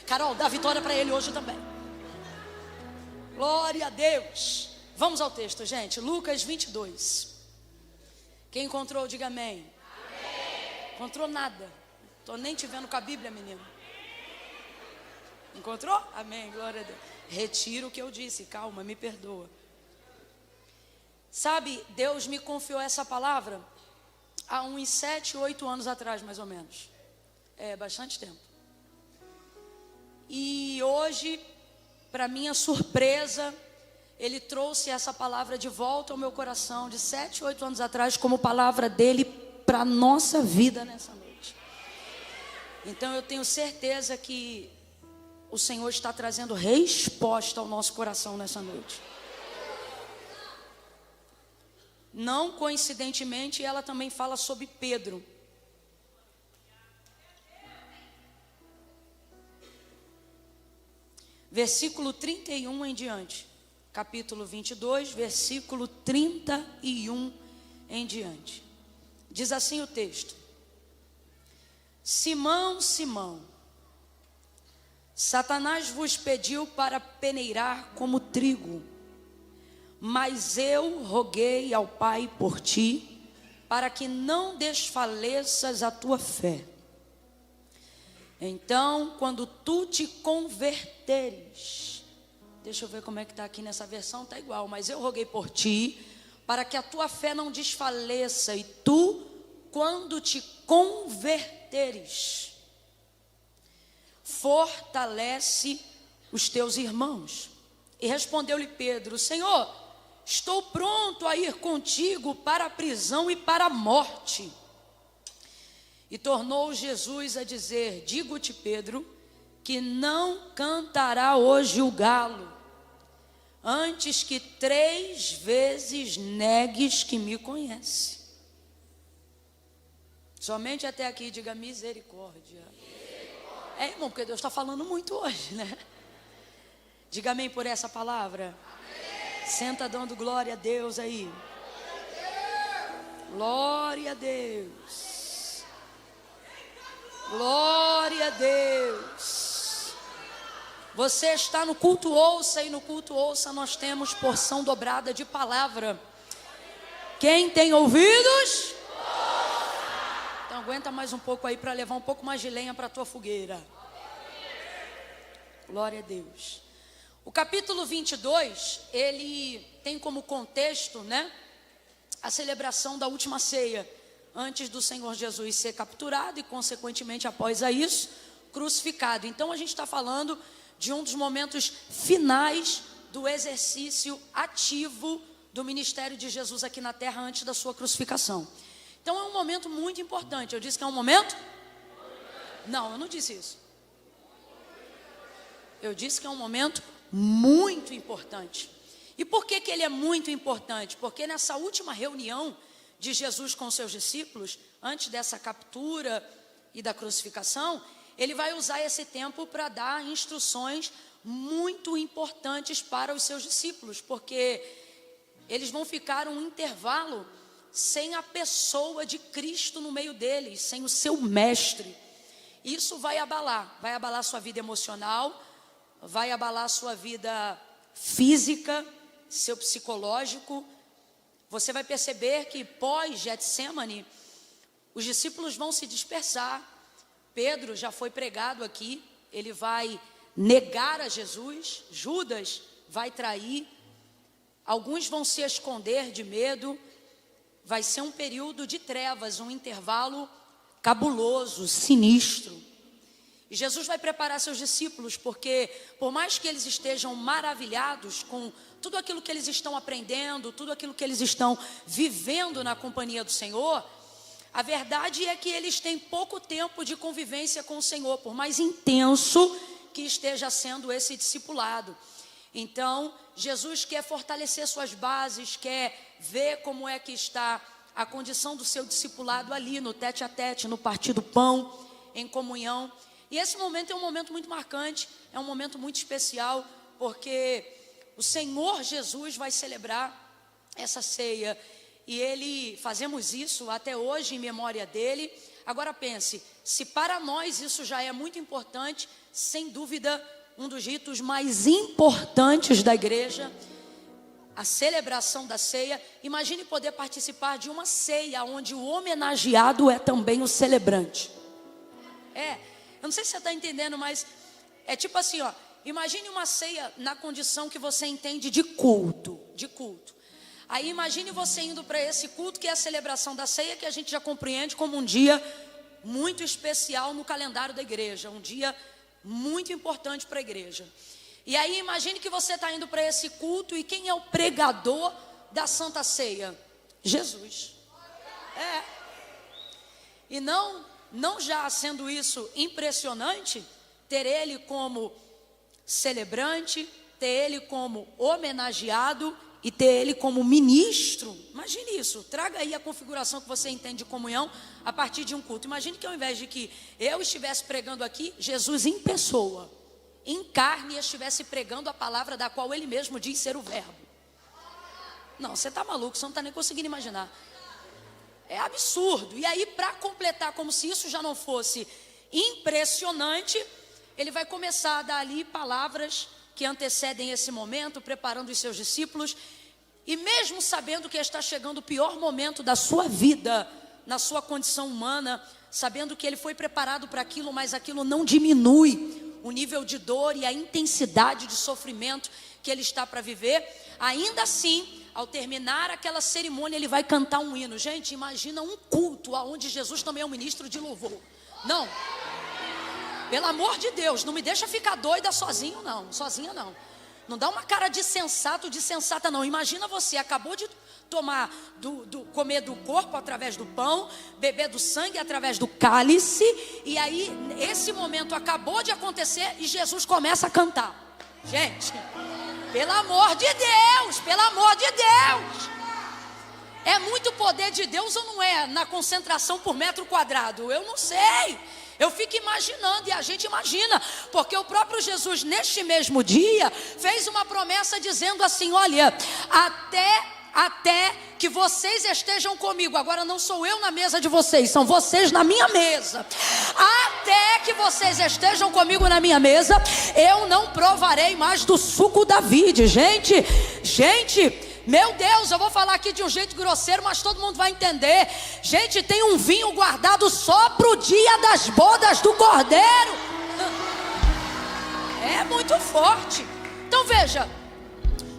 Carol, dá vitória para ele hoje também. Glória a Deus. Vamos ao texto, gente. Lucas 22. Quem encontrou, diga amém. Amém. Encontrou nada. Estou nem te vendo com a Bíblia, menino. Encontrou? Amém, glória a Deus. Retiro o que eu disse, calma, me perdoa. Sabe, Deus me confiou essa palavra há uns 7, 8 anos atrás, mais ou menos. É bastante tempo. E hoje, para minha surpresa, Ele trouxe essa palavra de volta ao meu coração, de 7, 8 anos atrás, como palavra dEle para a nossa vida nessa noite. Então eu tenho certeza que o Senhor está trazendo resposta ao nosso coração nessa noite. Não coincidentemente, ela também fala sobre Pedro. Versículo 31 em diante. Capítulo 22, versículo 31 em diante. Diz assim o texto: Simão, Simão, Satanás vos pediu para peneirar como trigo, mas eu roguei ao Pai por ti, para que não desfaleças a tua fé. Então, quando tu te converteres, deixa eu ver como é que está aqui nessa versão, está igual, mas eu roguei por ti, para que a tua fé não desfaleça, e tu, quando te converteres, fortalece os teus irmãos. E respondeu-lhe Pedro: Senhor, estou pronto a ir contigo para a prisão e para a morte. E tornou Jesus a dizer: digo-te, Pedro, que não cantará hoje o galo, antes que 3 vezes negues que me conhece. Somente até aqui, diga misericórdia. É, irmão, porque Deus está falando muito hoje, né? Diga amém por essa palavra. Amém. Senta dando glória a Deus aí. Glória a Deus. Glória a Deus. Você está no culto ouça, e no culto ouça nós temos porção dobrada de palavra. Quem tem ouvidos? Então aguenta mais um pouco aí para levar um pouco mais de lenha para a tua fogueira. Glória a Deus. O capítulo 22, ele tem como contexto, né, a celebração da última ceia, antes do Senhor Jesus ser capturado e consequentemente após a isso, crucificado. Então a gente está falando de um dos momentos finais do exercício ativo do ministério de Jesus aqui na terra antes da sua crucificação. Então é um momento muito importante. Eu disse que é um momento? Não, eu não disse isso. Eu disse que é um momento muito importante. E por que ele é muito importante? Porque nessa última reunião de Jesus com seus discípulos, antes dessa captura e da crucificação, ele vai usar esse tempo para dar instruções muito importantes para os seus discípulos, porque eles vão ficar um intervalo sem a pessoa de Cristo no meio deles, sem o seu mestre. Isso vai abalar sua vida emocional, vai abalar sua vida física, seu psicológico. Você vai perceber que pós-Getsemane, os discípulos vão se dispersar. Pedro já foi pregado aqui, ele vai negar a Jesus, Judas vai trair, alguns vão se esconder de medo. Vai ser um período de trevas, um intervalo cabuloso, sinistro. E Jesus vai preparar seus discípulos, porque por mais que eles estejam maravilhados com tudo aquilo que eles estão aprendendo, tudo aquilo que eles estão vivendo na companhia do Senhor, a verdade é que eles têm pouco tempo de convivência com o Senhor, por mais intenso que esteja sendo esse discipulado. Então, Jesus quer fortalecer suas bases, quer ver como é que está a condição do seu discipulado ali, no tete a tete, no partir do pão, em comunhão. E esse momento é um momento muito marcante, é um momento muito especial, porque o Senhor Jesus vai celebrar essa ceia. E fazemos isso até hoje em memória dele. Agora pense, se para nós isso já é muito importante, sem dúvida, um dos ritos mais importantes da igreja, a celebração da ceia. Imagine poder participar de uma ceia onde o homenageado é também o celebrante. Eu não sei se você está entendendo, mas é tipo assim, ó. Imagine uma ceia na condição que você entende de culto. Aí imagine você indo para esse culto, que é a celebração da ceia, que a gente já compreende como um dia muito especial no calendário da igreja, um dia muito importante para a igreja. E aí imagine que você está indo para esse culto, e quem é o pregador da Santa Ceia? Jesus. E não já sendo isso impressionante, ter ele como celebrante, ter ele como homenageado e ter ele como ministro. Imagine isso, traga aí a configuração que você entende de comunhão a partir de um culto. Imagine que ao invés de que eu estivesse pregando aqui, Jesus em pessoa, em carne, estivesse pregando a palavra da qual ele mesmo diz ser o verbo. Não, você está maluco, você não está nem conseguindo imaginar. É absurdo. E aí, para completar, como se isso já não fosse impressionante, ele vai começar a dar ali palavras que antecedem esse momento, preparando os seus discípulos. E mesmo sabendo que está chegando o pior momento da sua vida, na sua condição humana, sabendo que ele foi preparado para aquilo, mas aquilo não diminui o nível de dor e a intensidade de sofrimento que ele está para viver, ainda assim, ao terminar aquela cerimônia, ele vai cantar um hino. Gente, imagina um culto onde Jesus também é um ministro de louvor. Não, pelo amor de Deus, não me deixa ficar doida sozinha não. Não dá uma cara de sensato, de sensata não. Imagina você, acabou de tomar, comer do corpo através do pão, beber do sangue através do cálice, e aí esse momento acabou de acontecer e Jesus começa a cantar. Gente, pelo amor de Deus, é muito poder de Deus ou não é na concentração por metro quadrado? Eu não sei. Eu fico imaginando, e a gente imagina, porque o próprio Jesus, neste mesmo dia, fez uma promessa dizendo assim: olha, até que vocês estejam comigo. Agora não sou eu na mesa de vocês, são vocês na minha mesa. Até que vocês estejam comigo na minha mesa, eu não provarei mais do suco da vide. Gente, meu Deus, eu vou falar aqui de um jeito grosseiro, mas todo mundo vai entender. Gente, tem um vinho guardado só para o dia das bodas do Cordeiro. É muito forte. Então veja,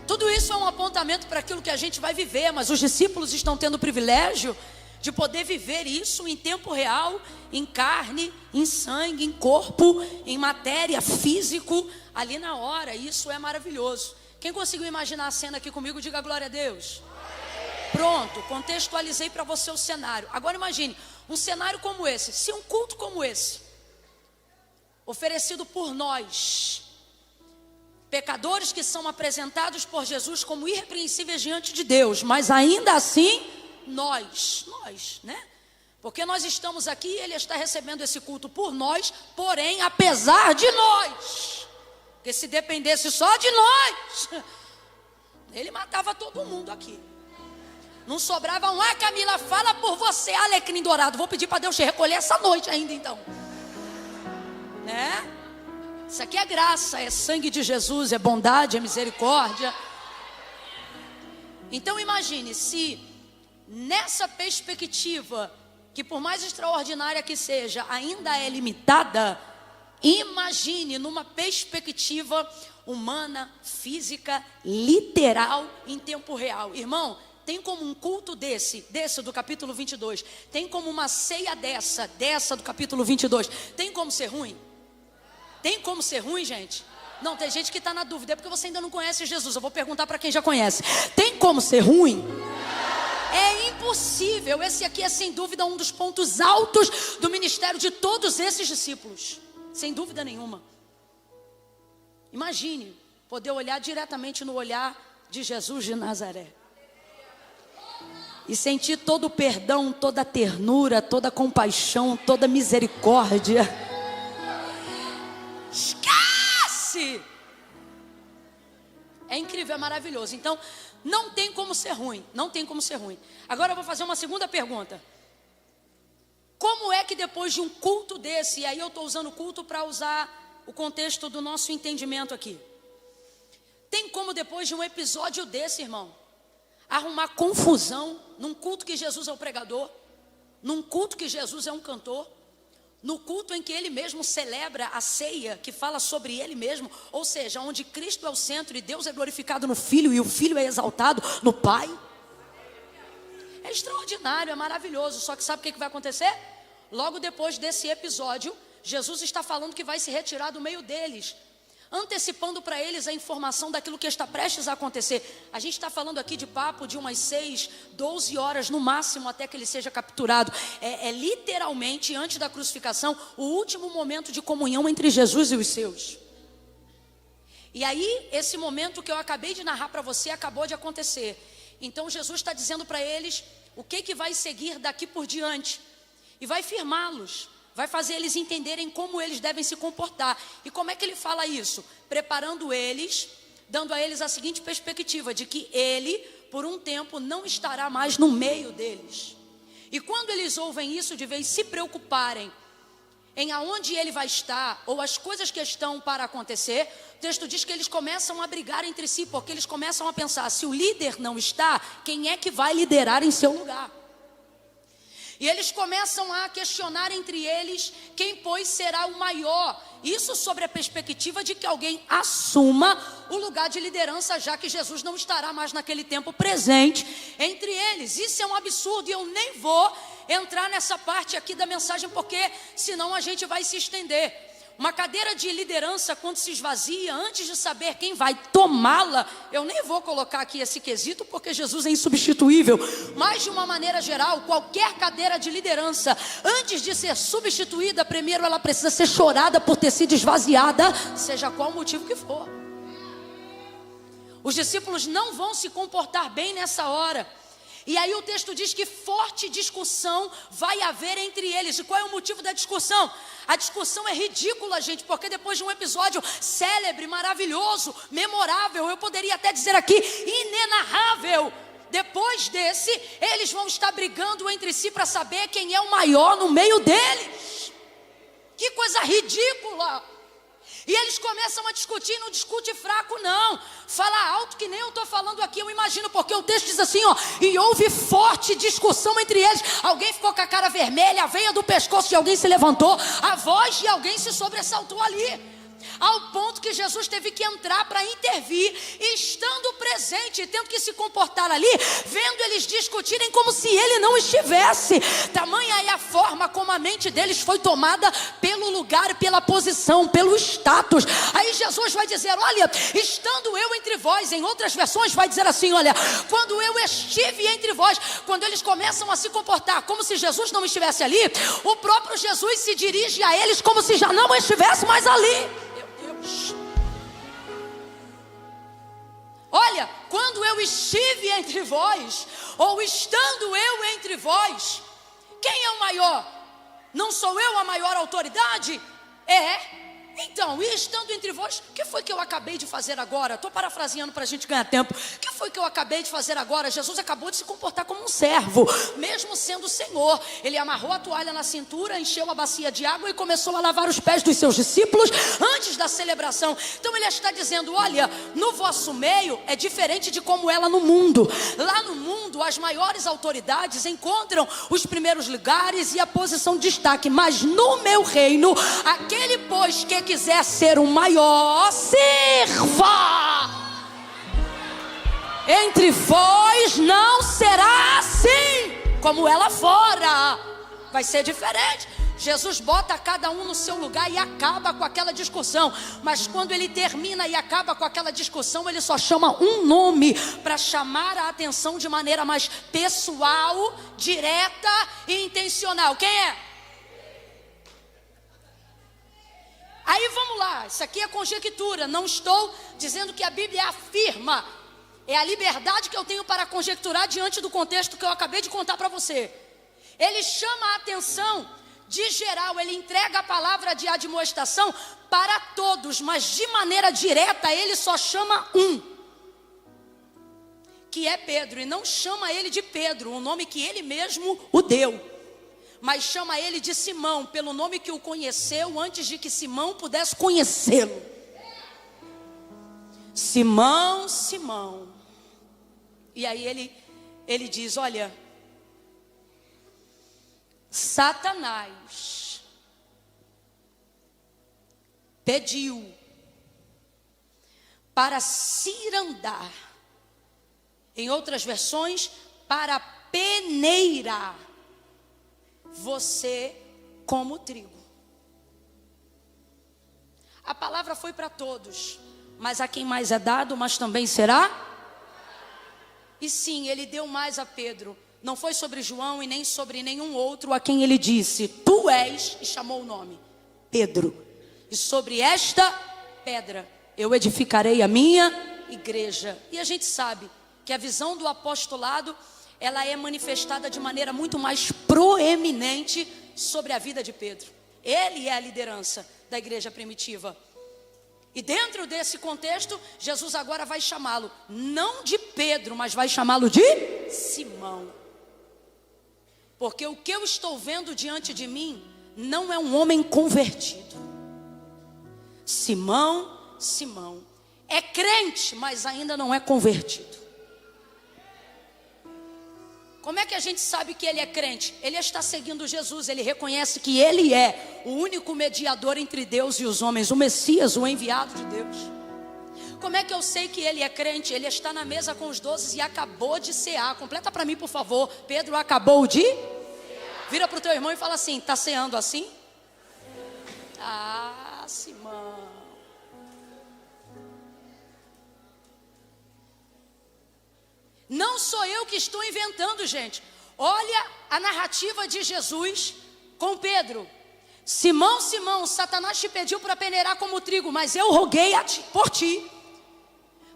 tudo isso é um apontamento para aquilo que a gente vai viver, mas os discípulos estão tendo o privilégio de poder viver isso em tempo real, em carne, em sangue, em corpo, em matéria, físico, ali na hora. Isso é maravilhoso. Quem conseguiu imaginar a cena aqui comigo, diga glória a Deus. Pronto, contextualizei para você o cenário. Agora imagine, um cenário como esse, se um culto como esse, oferecido por nós, pecadores que são apresentados por Jesus como irrepreensíveis diante de Deus, mas ainda assim, nós, né? Porque nós estamos aqui e ele está recebendo esse culto por nós, porém, apesar de nós. Porque se dependesse só de nós, ele matava todo mundo aqui. Não sobrava um. Camila, fala por você, alecrim dourado. Vou pedir para Deus te recolher essa noite ainda então. Né? Isso aqui é graça, é sangue de Jesus, é bondade, é misericórdia. Então imagine, se nessa perspectiva, que por mais extraordinária que seja, ainda é limitada, imagine numa perspectiva humana, física, literal, em tempo real. Irmão, tem como um culto desse do capítulo 22, tem como uma ceia dessa do capítulo 22, tem como ser ruim? Tem como ser ruim, gente? Não, tem gente que está na dúvida, é porque você ainda não conhece Jesus. Eu vou perguntar para quem já conhece. Tem como ser ruim? É impossível. Esse aqui é sem dúvida um dos pontos altos do ministério de todos esses discípulos. Sem dúvida nenhuma. Imagine poder olhar diretamente no olhar de Jesus de Nazaré e sentir todo o perdão, toda a ternura, toda a compaixão, toda a misericórdia. Esquece! É incrível, é maravilhoso. Então, não tem como ser ruim. Não tem como ser ruim. Agora eu vou fazer uma segunda pergunta. Como é que depois de um culto desse, e aí eu estou usando culto para usar o contexto do nosso entendimento aqui. Tem como depois de um episódio desse, irmão, arrumar confusão num culto que Jesus é o pregador, num culto que Jesus é um cantor, no culto em que ele mesmo celebra a ceia, que fala sobre ele mesmo, ou seja, onde Cristo é o centro e Deus é glorificado no Filho e o Filho é exaltado no Pai. É extraordinário, é maravilhoso. Só que sabe o que vai acontecer? Logo depois desse episódio, Jesus está falando que vai se retirar do meio deles, antecipando para eles a informação daquilo que está prestes a acontecer. A gente está falando aqui de papo de umas 6, 12 horas no máximo até que ele seja capturado. É literalmente, antes da crucificação, o último momento de comunhão entre Jesus e os seus. E aí, esse momento que eu acabei de narrar para você acabou de acontecer. Então Jesus está dizendo para eles o que vai seguir daqui por diante. E vai firmá-los. Vai fazer eles entenderem como eles devem se comportar. E como é que ele fala isso? Preparando eles, dando a eles a seguinte perspectiva, de que ele, por um tempo, não estará mais no meio deles. E quando eles ouvem isso, de vez se preocuparem em aonde ele vai estar, ou as coisas que estão para acontecer, o texto diz que eles começam a brigar entre si, porque eles começam a pensar, se o líder não está, quem é que vai liderar em seu lugar? E eles começam a questionar entre eles quem, pois, será o maior. Isso sobre a perspectiva de que alguém assuma o lugar de liderança, já que Jesus não estará mais naquele tempo presente entre eles. Isso é um absurdo e eu nem vou entrar nessa parte aqui da mensagem, porque senão a gente vai se estender. Uma cadeira de liderança, quando se esvazia, antes de saber quem vai tomá-la, eu nem vou colocar aqui esse quesito, porque Jesus é insubstituível. Mas, de uma maneira geral, qualquer cadeira de liderança, antes de ser substituída, primeiro ela precisa ser chorada por ter sido esvaziada, seja qual o motivo que for. Os discípulos não vão se comportar bem nessa hora. E aí o texto diz que forte discussão vai haver entre eles. E qual é o motivo da discussão? A discussão é ridícula, gente, porque depois de um episódio célebre, maravilhoso, memorável, eu poderia até dizer aqui, inenarrável, depois desse, eles vão estar brigando entre si para saber quem é o maior no meio deles. Que coisa ridícula! E eles começam a discutir, não discute fraco não, fala alto que nem eu estou falando aqui, eu imagino, porque o texto diz assim, ó, e houve forte discussão entre eles, alguém ficou com a cara vermelha, a veia do pescoço de alguém se levantou, a voz de alguém se sobressaltou ali, ao ponto que Jesus teve que entrar para intervir, e estando presente, tendo que se comportar ali, vendo eles discutirem como se ele não estivesse. Tamanha é a forma como a mente deles foi tomada pelo lugar, pela posição, pelo status. Aí Jesus vai dizer, olha, estando eu entre vós, em outras versões vai dizer assim, olha, quando eu estive entre vós, quando eles começam a se comportar como se Jesus não estivesse ali, o próprio Jesus se dirige a eles como se já não estivesse mais ali. Olha, quando eu estive entre vós, ou estando eu entre vós, quem é o maior? Não sou eu a maior autoridade? Então, e estando entre vós, o que foi que eu acabei de fazer agora? Estou parafraseando para a gente ganhar tempo. O que foi que eu acabei de fazer agora? Jesus acabou de se comportar como um servo, mesmo sendo Senhor. Ele amarrou a toalha na cintura, encheu a bacia de água e começou a lavar os pés dos seus discípulos antes da celebração. Então ele está dizendo, olha, no vosso meio é diferente de como ela no mundo. Lá no mundo, as maiores autoridades encontram os primeiros lugares e a posição de destaque. Mas no meu reino, aquele, pois, que quiser ser o maior, sirva. Entre vós não será assim como ela fora. Vai ser diferente. Jesus bota cada um no seu lugar e acaba com aquela discussão. Mas quando ele termina e acaba com aquela discussão, ele só chama um nome para chamar a atenção de maneira mais pessoal, direta e intencional. Quem é? Aí vamos lá, isso aqui é conjectura, não estou dizendo que a Bíblia afirma, é a liberdade que eu tenho para conjecturar diante do contexto que eu acabei de contar para você. Ele chama a atenção de geral, ele entrega a palavra de admoestação para todos, mas de maneira direta ele só chama um, que é Pedro, e não chama ele de Pedro, o nome que ele mesmo o deu. mas chama ele de Simão, pelo nome que o conheceu antes de que Simão pudesse conhecê-lo. Simão, Simão. E aí ele diz: olha, Satanás pediu para cirandar, em outras versões, para peneirar você como trigo. A palavra foi para todos, mas a quem mais é dado, mas também será. E sim, ele deu mais a Pedro. Não foi sobre João e nem sobre nenhum outro a quem ele disse: tu és, e chamou o nome, Pedro. E sobre esta pedra eu edificarei a minha igreja. E a gente sabe que a visão do apostolado, ela é manifestada de maneira muito mais proeminente sobre a vida de Pedro. Ele é a liderança da igreja primitiva. E dentro desse contexto, Jesus agora vai chamá-lo, não de Pedro, mas vai chamá-lo de Simão. Porque o que eu estou vendo diante de mim não é um homem convertido. Simão, Simão, é crente, mas ainda não é convertido. Como é que a gente sabe que ele é crente? Ele está seguindo Jesus, ele reconhece que ele é o único mediador entre Deus e os homens, o Messias, o enviado de Deus. Como é que eu sei que ele é crente? Ele está na mesa com os 12 e acabou de cear. Completa para mim, por favor. Pedro acabou de cear. Vira para o teu irmão e fala assim: está ceando assim? Ah, Simão. Não sou eu que estou inventando, gente. Olha a narrativa de Jesus com Pedro. Simão, Simão, Satanás te pediu para peneirar como trigo, mas eu roguei por ti,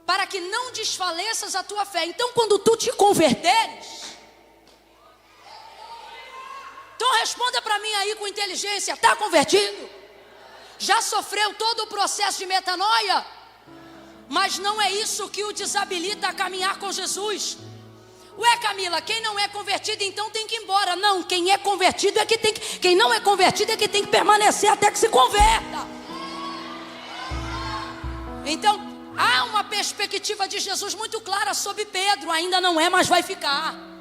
para que não desfaleças a tua fé. Então quando tu te converteres, então responda para mim aí com inteligência: está convertido? Já sofreu todo o processo de metanoia? Mas não é isso que o desabilita a caminhar com Jesus. Ué, Camila, quem não é convertido então tem que ir embora. Não, quem é convertido é que tem que, quem não é convertido é que tem que permanecer até que se converta. Então, há uma perspectiva de Jesus muito clara sobre Pedro. Ainda não é, mas vai ficar.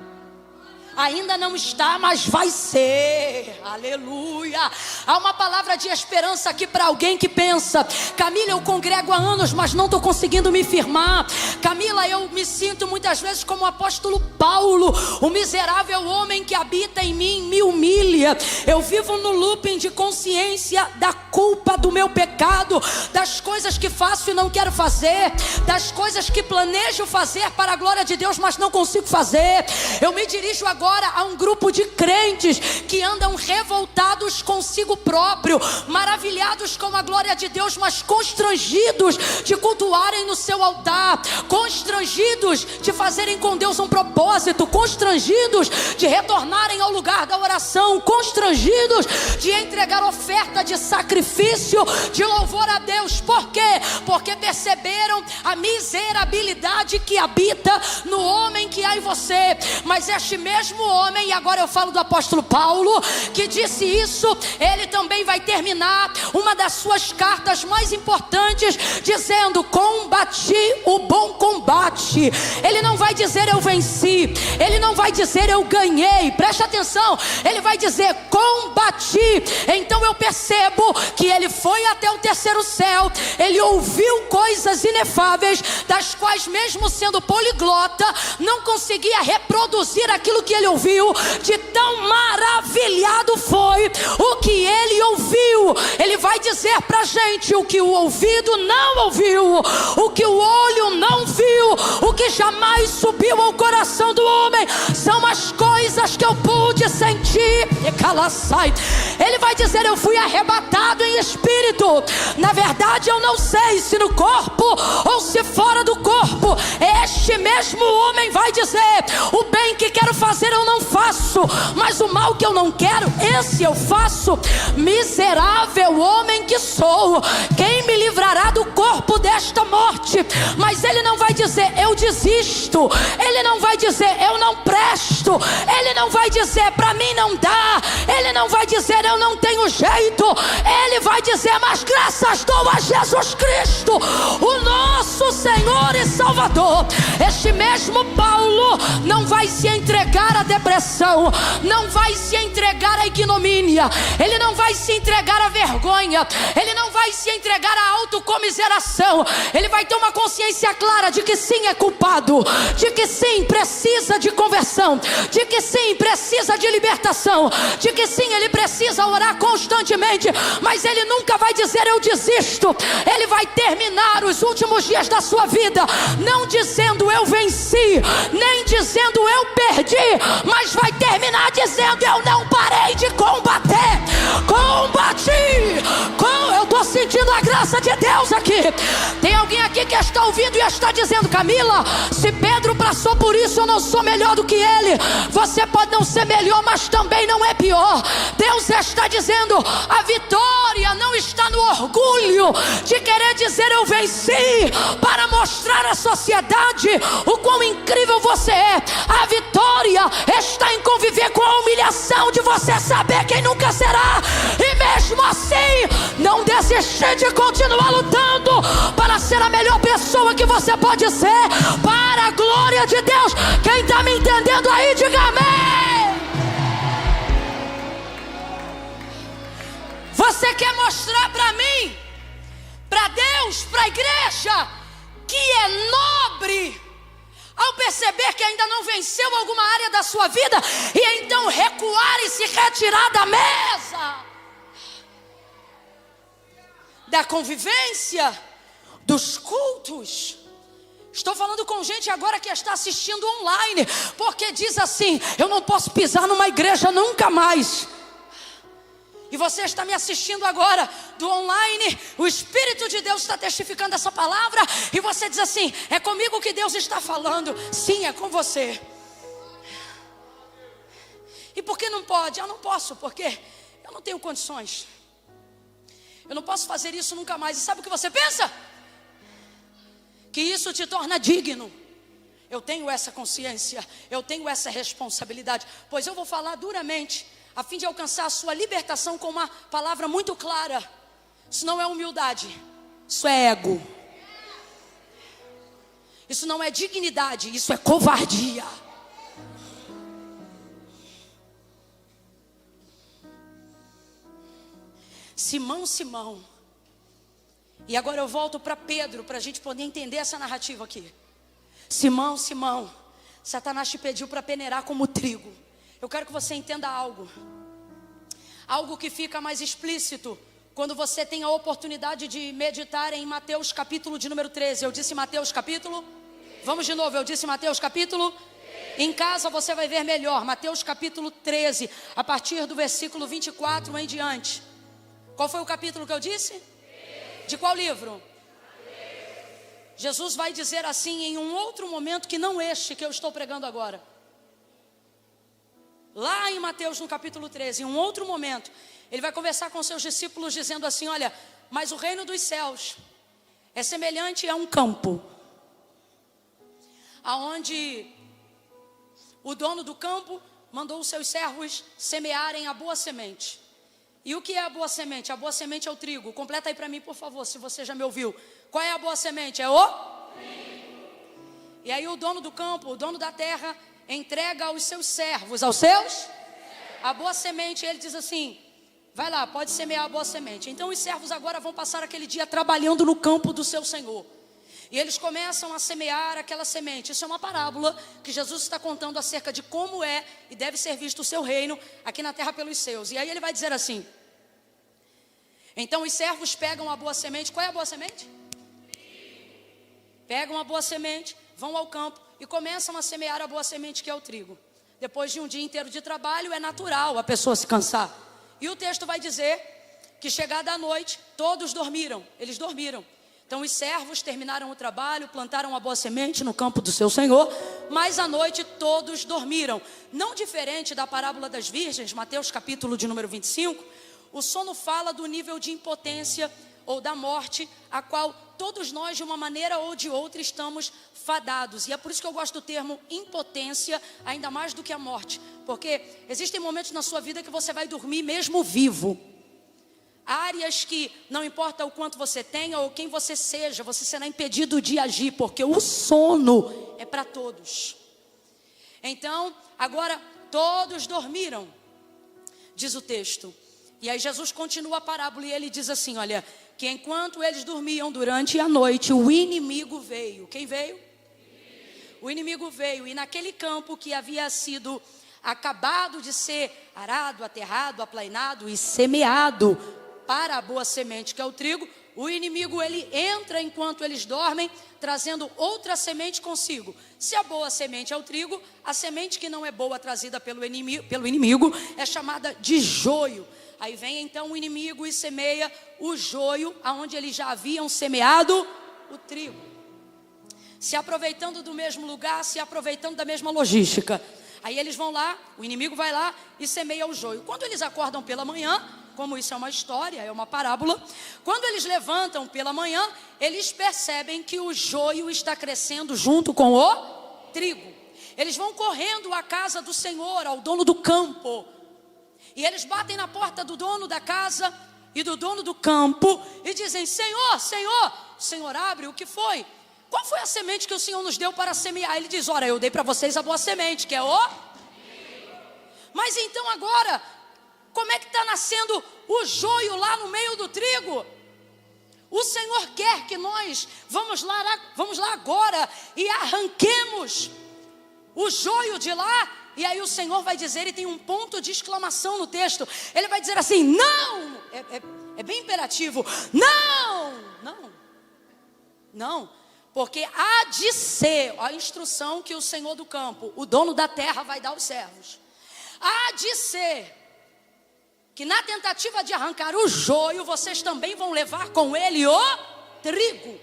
Ainda não está, mas vai ser. Aleluia. Há uma palavra de esperança aqui para alguém que pensa: Camila, eu congrego há anos, mas não estou conseguindo me firmar. Camila, eu me sinto muitas vezes como o apóstolo Paulo, o miserável homem que habita em mim me humilha. Eu vivo no looping de consciência da culpa do meu pecado, das coisas que faço e não quero fazer, das coisas que planejo fazer para a glória de Deus, mas não consigo fazer. Eu me dirijo agora a um grupo de crentes que andam revoltados consigo próprio, maravilhados com a glória de Deus, mas constrangidos de cultuarem no seu altar, constrangidos de fazerem com Deus um propósito, constrangidos de retornarem ao lugar da oração, constrangidos de entregar oferta de sacrifício, de louvor a Deus. Por quê? Porque perceberam a miserabilidade que habita no homem que há em você. Mas este mesmo homem, e agora eu falo do apóstolo Paulo, que disse isso, ele também vai terminar uma das suas cartas mais importantes dizendo: combati o bom combate. Ele não vai dizer eu venci, ele não vai dizer eu ganhei, preste atenção, ele vai dizer combati. Então eu percebo que ele foi até o terceiro céu, ele ouviu coisas inefáveis, das quais mesmo sendo poliglota, não conseguia reproduzir aquilo que ele ouviu, de tão maravilhado foi o que ele ouviu. Ele vai dizer pra gente o que o ouvido não ouviu, o que o olho não viu, o que jamais subiu ao coração do homem, são as coisas que eu pude sentir. Ele vai dizer: eu fui arrebatado em espírito. Na verdade eu não sei se no corpo ou se fora do corpo. Este mesmo homem vai dizer: o bem que quero fazer eu não faço, mas o mal que eu não quero, esse eu faço. Miserável homem que sou, quem me livrará do corpo desta morte? Mas ele não vai dizer eu desisto, ele não vai dizer eu não presto, Cristo. Ele não vai dizer, para mim não dá. Ele não vai dizer, eu não tenho jeito. Ele vai dizer, mas graças dou a Jesus Cristo, o nosso Senhor e Salvador. Este mesmo Paulo não vai se entregar à depressão, não vai se entregar à ignomínia, ele não vai se entregar à vergonha, ele não vai se entregar à autocomiseração. Ele vai ter uma consciência clara de que sim, é culpado, de que sim, precisa de conversão, de que sim, precisa de libertação, de que sim, ele precisa orar constantemente. Mas ele nunca vai dizer eu desisto. Ele vai terminar os últimos dias da sua vida não dizendo eu venci, nem dizendo eu perdi, mas vai terminar dizendo eu não parei de combater. Combati. Eu estou sentindo a graça de Deus aqui. Tem alguém aqui que está ouvindo e está dizendo, Camila, se Pedro passou por isso, eu não sou melhor do que ele. Você pode não ser melhor, mas também não é pior. Deus está dizendo, a vitória não está no orgulho de querer dizer eu venci, para mostrar à sociedade o quão incrível você é. A vitória está em conviver com a humilhação de você saber quem nunca será, e mesmo assim não desistir de continuar lutando para ser a melhor pessoa que você pode ser, para a glória de Deus. Quem está me entendendo aí, diga amém. Você quer mostrar para mim, para Deus, para a igreja, que é nobre ao perceber que ainda não venceu alguma área da sua vida, e então recuar e se retirar da mesa da convivência, dos cultos. Estou falando com gente agora que está assistindo online, porque diz assim, eu não posso pisar numa igreja nunca mais. E você está me assistindo agora do online, o Espírito de Deus está testificando essa palavra, e você diz assim, é comigo que Deus está falando. Sim, é com você. E por que não pode? Eu não posso, porque eu não tenho condições. Eu não posso fazer isso nunca mais. E sabe o que você pensa? Que isso te torna digno. Eu tenho essa consciência, eu tenho essa responsabilidade, pois eu vou falar duramente, a fim de alcançar a sua libertação com uma palavra muito clara. Isso não é humildade, isso é ego. Isso não é dignidade, isso é covardia. Simão. E agora eu volto para Pedro, para a gente poder entender essa narrativa aqui. Simão, Satanás te pediu para peneirar como trigo. Eu quero que você entenda algo que fica mais explícito quando você tem a oportunidade de meditar em Mateus capítulo de número 13. Eu disse Mateus capítulo? Vamos de novo, eu disse Mateus capítulo? Em casa você vai ver melhor. Mateus capítulo 13, a partir do versículo 24 em diante. Qual foi o capítulo que eu disse? De qual livro? Jesus vai dizer assim em um outro momento, que não este que eu estou pregando agora. Lá em Mateus no capítulo 13, em um outro momento, ele vai conversar com seus discípulos dizendo assim, olha, mas o reino dos céus é semelhante a um campo, aonde o dono do campo mandou os seus servos semearem a boa semente. E o que é a boa semente? A boa semente é o trigo. Completa aí para mim, por favor, se você já me ouviu. Qual é a boa semente? É o trigo. E aí o dono do campo, o dono da terra, entrega aos seus servos, a boa semente. Ele diz assim, vai lá, pode semear a boa semente. Então os servos agora vão passar aquele dia trabalhando no campo do seu Senhor. E eles começam a semear aquela semente. Isso é uma parábola que Jesus está contando acerca de como é e deve ser visto o seu reino aqui na terra pelos seus. E aí ele vai dizer assim, então os servos pegam a boa semente. Qual é a boa semente? Pegam a boa semente, vão ao campo e começam a semear a boa semente, que é o trigo. Depois de um dia inteiro de trabalho, é natural a pessoa se cansar. E o texto vai dizer que chegada a noite, todos dormiram. Eles dormiram. Então os servos terminaram o trabalho, plantaram a boa semente no campo do seu Senhor, mas à noite todos dormiram. Não diferente da parábola das virgens, Mateus capítulo de número 25, o sono fala do nível de impotência ou da morte a qual todos nós, de uma maneira ou de outra, estamos fadados. E é por isso que eu gosto do termo impotência, ainda mais do que a morte. Porque existem momentos na sua vida que você vai dormir mesmo vivo. Áreas que não importa o quanto você tenha ou quem você seja, você será impedido de agir, porque o sono é para todos. Então, agora todos dormiram, diz o texto. E aí Jesus continua a parábola e ele diz assim, olha, que enquanto eles dormiam durante a noite, o inimigo veio. Quem veio? O inimigo veio, e naquele campo que havia sido acabado de ser arado, aterrado, aplainado e semeado para a boa semente, que é o trigo, o inimigo ele entra enquanto eles dormem, trazendo outra semente consigo. Se a boa semente é o trigo, a semente que não é boa trazida pelo inimigo é chamada de joio. Aí vem então o inimigo e semeia o joio, aonde eles já haviam semeado o trigo. Se aproveitando do mesmo lugar, se aproveitando da mesma logística. Aí eles vão lá, o inimigo vai lá e semeia o joio. Quando eles acordam pela manhã, como isso é uma história, é uma parábola, quando eles levantam pela manhã, eles percebem que o joio está crescendo junto com o trigo. Eles vão correndo à casa do Senhor, ao dono do campo, e eles batem na porta do dono da casa e do dono do campo e dizem, Senhor, Senhor. O Senhor abre, o que foi? Qual foi a semente que o Senhor nos deu para semear? Ele diz, ora, eu dei para vocês a boa semente, que é o... Mas então agora, como é que está nascendo o joio lá no meio do trigo? O Senhor quer que nós vamos lá agora e arranquemos o joio de lá. E aí o Senhor vai dizer, e tem um ponto de exclamação no texto. Ele vai dizer assim, não, é bem imperativo, não, porque há de ser a instrução que o Senhor do campo, o dono da terra, vai dar aos servos. Há de ser que na tentativa de arrancar o joio, vocês também vão levar com ele o trigo.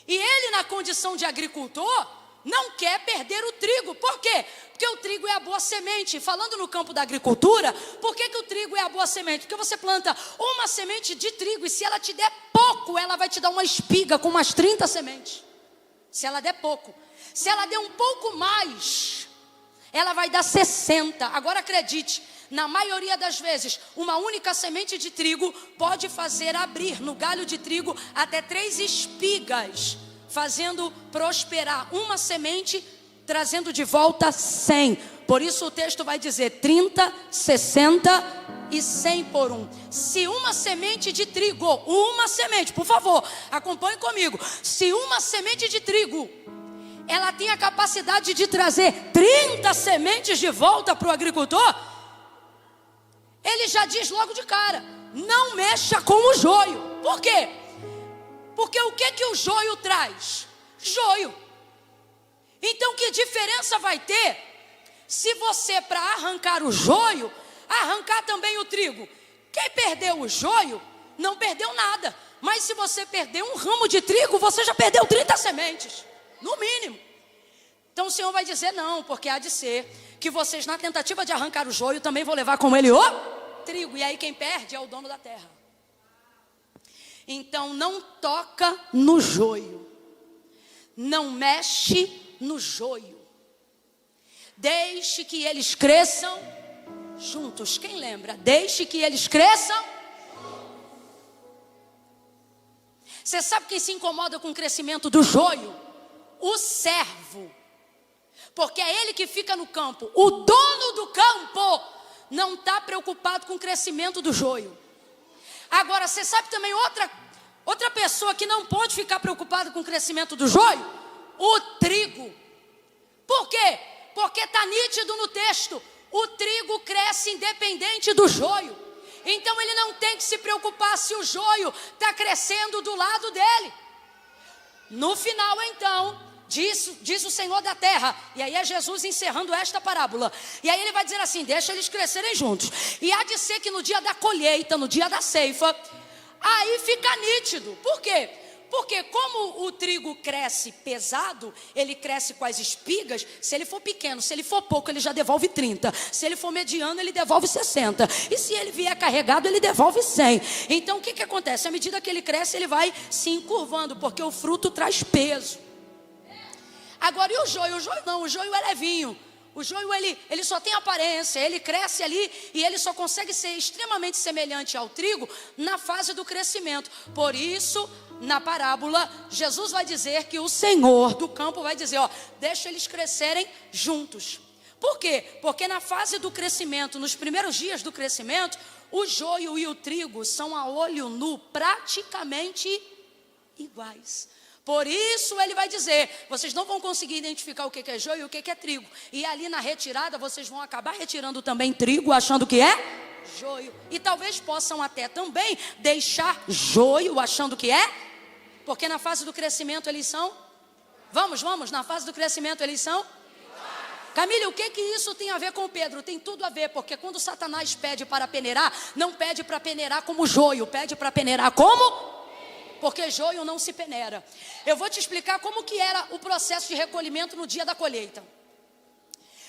E ele, na condição de agricultor, não quer perder o trigo. Por quê? Porque o trigo é a boa semente. Falando no campo da agricultura, por que o trigo é a boa semente? Porque você planta uma semente de trigo e se ela te der pouco, ela vai te dar uma espiga com umas 30 sementes. Se ela der pouco. Se ela der um pouco mais, ela vai dar 60. Agora acredite, na maioria das vezes, uma única semente de trigo pode fazer abrir no galho de trigo até 3 espigas, fazendo prosperar uma semente, trazendo de volta 100. Por isso o texto vai dizer 30, 60 e 100 por um. Se uma semente de trigo, uma semente, por favor, acompanhe comigo. Se uma semente de trigo, ela tem a capacidade de trazer 30 sementes de volta para o agricultor, ele já diz logo de cara, não mexa com o joio. Por quê? Porque o que o joio traz? Joio. Então que diferença vai ter se você, para arrancar o joio, arrancar também o trigo? Quem perdeu o joio não perdeu nada. Mas se você perder um ramo de trigo, você já perdeu 30 sementes, no mínimo. Então o Senhor vai dizer não, porque há de ser que vocês, na tentativa de arrancar o joio, também vão levar com ele o trigo. E aí quem perde é o dono da terra. Então não toca no joio, não mexe no joio, deixe que eles cresçam juntos. Quem lembra? Deixe que eles cresçam. Você sabe quem se incomoda com o crescimento do joio? O servo, porque é ele que fica no campo. O dono do campo não está preocupado com o crescimento do joio. Agora, você sabe também outra pessoa que não pode ficar preocupada com o crescimento do joio? O trigo. Por quê? Porque está nítido no texto. O trigo cresce independente do joio. Então ele não tem que se preocupar se o joio está crescendo do lado dele. No final então, diz o Senhor da terra, e aí é Jesus encerrando esta parábola, e aí ele vai dizer assim, deixa eles crescerem juntos. E há de ser que no dia da colheita, no dia da ceifa, aí fica nítido. Por quê? Porque como o trigo cresce pesado, ele cresce com as espigas. Se ele for pequeno, se ele for pouco, ele já devolve 30. Se ele for mediano, ele devolve 60. E se ele vier carregado, ele devolve 100. Então o que acontece? À medida que ele cresce, ele vai se encurvando, porque o fruto traz peso. Agora, e o joio? O joio não, o joio é levinho. O joio, ele só tem aparência, ele cresce ali e ele só consegue ser extremamente semelhante ao trigo na fase do crescimento. Por isso, na parábola, Jesus vai dizer que o Senhor do campo vai dizer, deixa eles crescerem juntos. Por quê? Porque na fase do crescimento, nos primeiros dias do crescimento, o joio e o trigo são a olho nu praticamente iguais. Por isso ele vai dizer, vocês não vão conseguir identificar o que é joio e o que é trigo. E ali na retirada vocês vão acabar retirando também trigo, achando que é joio. E talvez possam até também deixar joio, achando que é. Porque na fase do crescimento eles são. Vamos, na fase do crescimento eles são. Camille, o que isso tem a ver com Pedro? Tem tudo a ver, porque quando Satanás pede para peneirar, não pede para peneirar como joio, pede para peneirar como... Porque joio não se peneira. Eu vou te explicar como que era o processo de recolhimento no dia da colheita.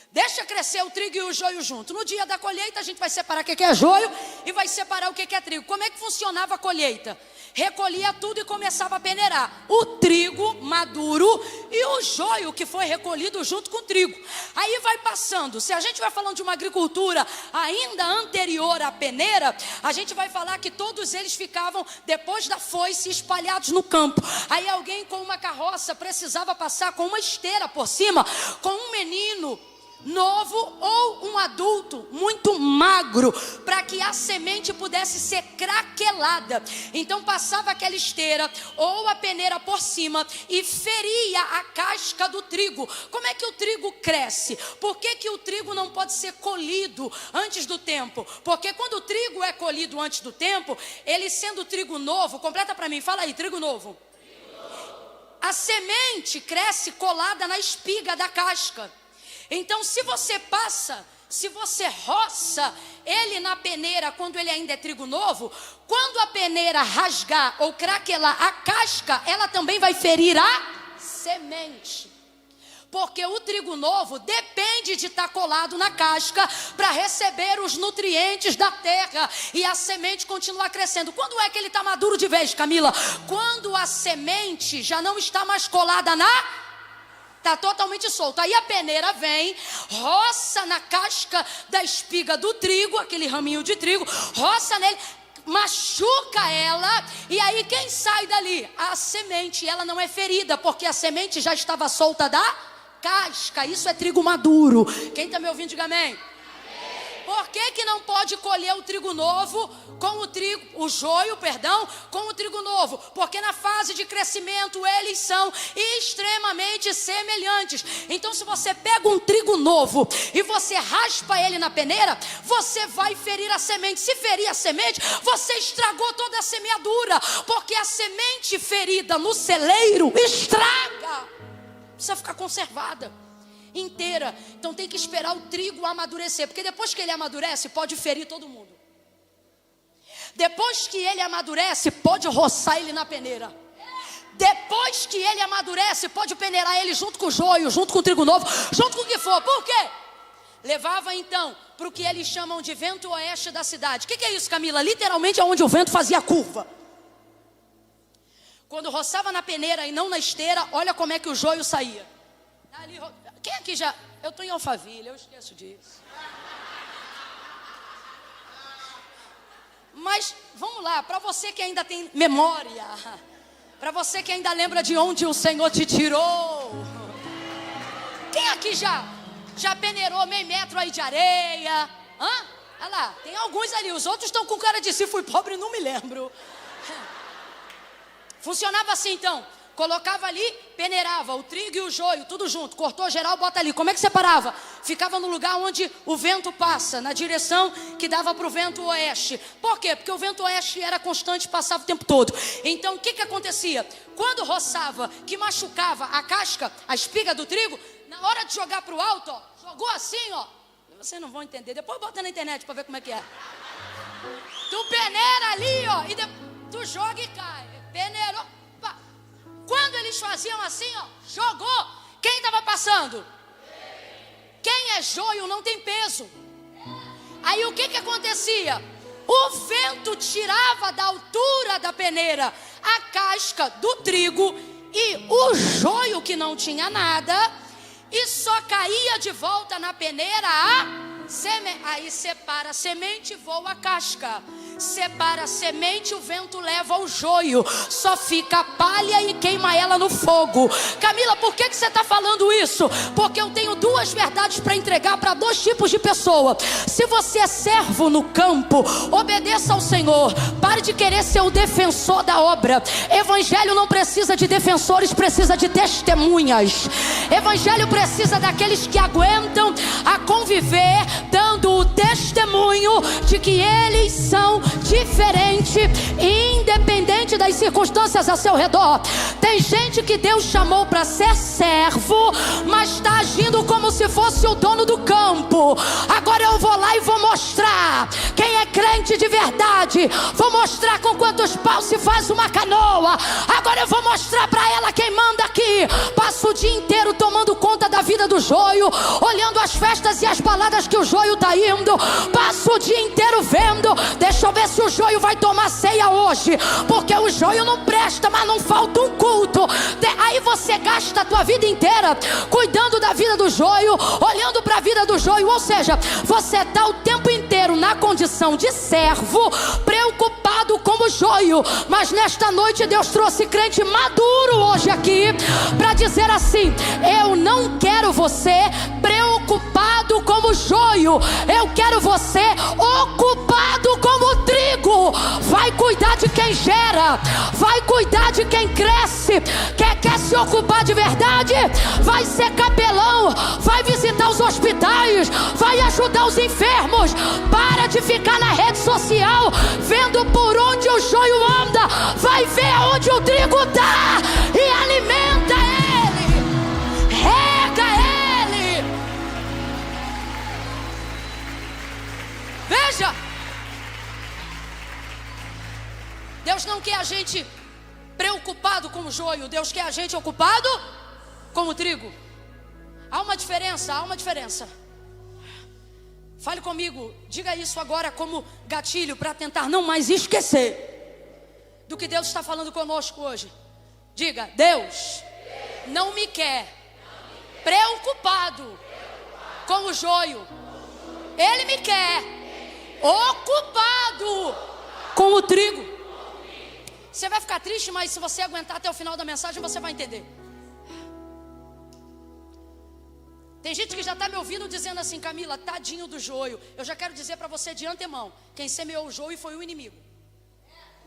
Deixa crescer o trigo e o joio junto. No dia da colheita a gente vai separar o que é joio e vai separar o que é trigo. Como é que funcionava a colheita? Recolhia tudo e começava a peneirar o trigo maduro e o joio que foi recolhido junto com o trigo. Aí vai passando. Se a gente vai falando de uma agricultura ainda anterior à peneira, a gente vai falar que todos eles ficavam depois da foice espalhados no campo. Aí alguém com uma carroça precisava passar com uma esteira por cima, com um menino novo ou um adulto muito magro, para que a semente pudesse ser craquelada. Então passava aquela esteira ou a peneira por cima e feria a casca do trigo. Como é que o trigo cresce? Por que o trigo não pode ser colhido antes do tempo? Porque quando o trigo é colhido antes do tempo, ele sendo trigo novo, completa para mim, fala aí, trigo novo. A semente cresce colada na espiga da casca. Então se você roça ele na peneira quando ele ainda é trigo novo, quando a peneira rasgar ou craquelar a casca, ela também vai ferir a semente. Porque o trigo novo depende de estar colado na casca para receber os nutrientes da terra e a semente continuar crescendo. Quando é que ele está maduro de vez, Camila? Quando a semente já não está mais colada está totalmente solto. Aí a peneira vem, roça na casca da espiga do trigo, aquele raminho de trigo, roça nele, machuca ela, e aí quem sai dali? A semente. Ela não é ferida, porque a semente já estava solta da casca. Isso é trigo maduro. Quem está me ouvindo, diga amém. Por que não pode colher o trigo novo com o joio, com o trigo novo? Porque na fase de crescimento eles são extremamente semelhantes. Então se você pega um trigo novo e você raspa ele na peneira, você vai ferir a semente. Se ferir a semente, você estragou toda a semeadura, porque a semente ferida no celeiro estraga. Precisa ficar conservada inteira. Então tem que esperar o trigo amadurecer, porque depois que ele amadurece, pode ferir todo mundo. Depois que ele amadurece, pode roçar ele na peneira. Depois que ele amadurece, pode peneirar ele junto com o joio, junto com o trigo novo, junto com o que for. Por quê? Levava então para o que eles chamam de vento oeste da cidade. O que é isso, Camila? Literalmente é onde o vento fazia curva. Quando roçava na peneira e não na esteira, olha como é que o joio saía. Ali, quem aqui já... Eu estou em Alphaville, eu esqueço disso. Mas, vamos lá, para você que ainda tem memória, para você que ainda lembra de onde o Senhor te tirou. Quem aqui já peneirou meio metro aí de areia? Olha lá, tem alguns ali, os outros estão com cara de se fui pobre e não me lembro. Funcionava assim então. Colocava ali, peneirava o trigo e o joio, tudo junto, cortou geral, bota ali. Como é que separava? Ficava no lugar onde o vento passa, na direção que dava para o vento oeste. Por quê? Porque o vento oeste era constante, passava o tempo todo. Então o que acontecia? Quando roçava, que machucava a casca, a espiga do trigo, na hora de jogar para o alto, jogou assim, vocês não vão entender, depois bota na internet para ver como é que é. Tu peneira ali, e tu joga e cai, peneirou. eles faziam assim, ó, jogou. Quem estava passando? Quem é joio não tem peso. Aí o que acontecia? O vento tirava da altura da peneira a casca do trigo e o joio que não tinha nada, e só caía de volta na peneira a semente. Aí separa a semente, voa a casca. Separa a semente, o vento leva o joio. Só fica a palha e queima ela no fogo. Camila, por que você está falando isso? Porque eu tenho duas verdades para entregar para dois tipos de pessoa. Se você é servo no campo, obedeça ao Senhor. Pare de querer ser o defensor da obra. Evangelho não precisa de defensores, precisa de testemunhas. Evangelho precisa daqueles que aguentam a conviver, dando o testemunho de que eles são diferente, independente das circunstâncias a seu redor. Tem gente que Deus chamou para ser servo, mas está agindo como se fosse o dono do campo. Agora eu vou lá e vou mostrar quem é crente de verdade. Vou mostrar com quantos paus se faz uma canoa. Agora eu vou mostrar para ela quem manda aqui. Passa o dia inteiro tomando conta da vida do joio, olhando as festas e as baladas que o joio está indo. Passa o dia inteiro vendo. Deixa eu ver se o joio vai tomar ceia hoje, porque o joio não presta, mas não falta um culto. Aí você gasta a tua vida inteira cuidando da vida do joio, olhando para a vida do joio. Ou seja, você está o tempo inteiro na condição de servo, preocupado com o joio. Mas nesta noite Deus trouxe crente maduro hoje aqui para dizer assim: eu não quero você preocupado como joio, eu quero você ocupado como trigo. Vai cuidar de quem gera, vai cuidar de quem cresce. Quer se ocupar de verdade? Vai ser capelão, vai visitar os hospitais, vai ajudar os enfermos. Para de ficar na rede social vendo por onde o joio anda. Vai ver aonde o trigo está e alimenta ele, rega ele. Veja, Deus não quer a gente preocupado com o joio. Deus quer a gente ocupado com o trigo. Há uma diferença, há uma diferença. Fale comigo, diga isso agora como gatilho para tentar não mais esquecer do que Deus está falando conosco hoje. Diga: Deus não me quer preocupado com o joio. Ele me quer ocupado com o trigo. Você vai ficar triste, mas se você aguentar até o final da mensagem, você vai entender. Tem gente que já está me ouvindo dizendo assim: Camila, tadinho do joio. Eu já quero dizer para você de antemão: quem semeou o joio foi o inimigo.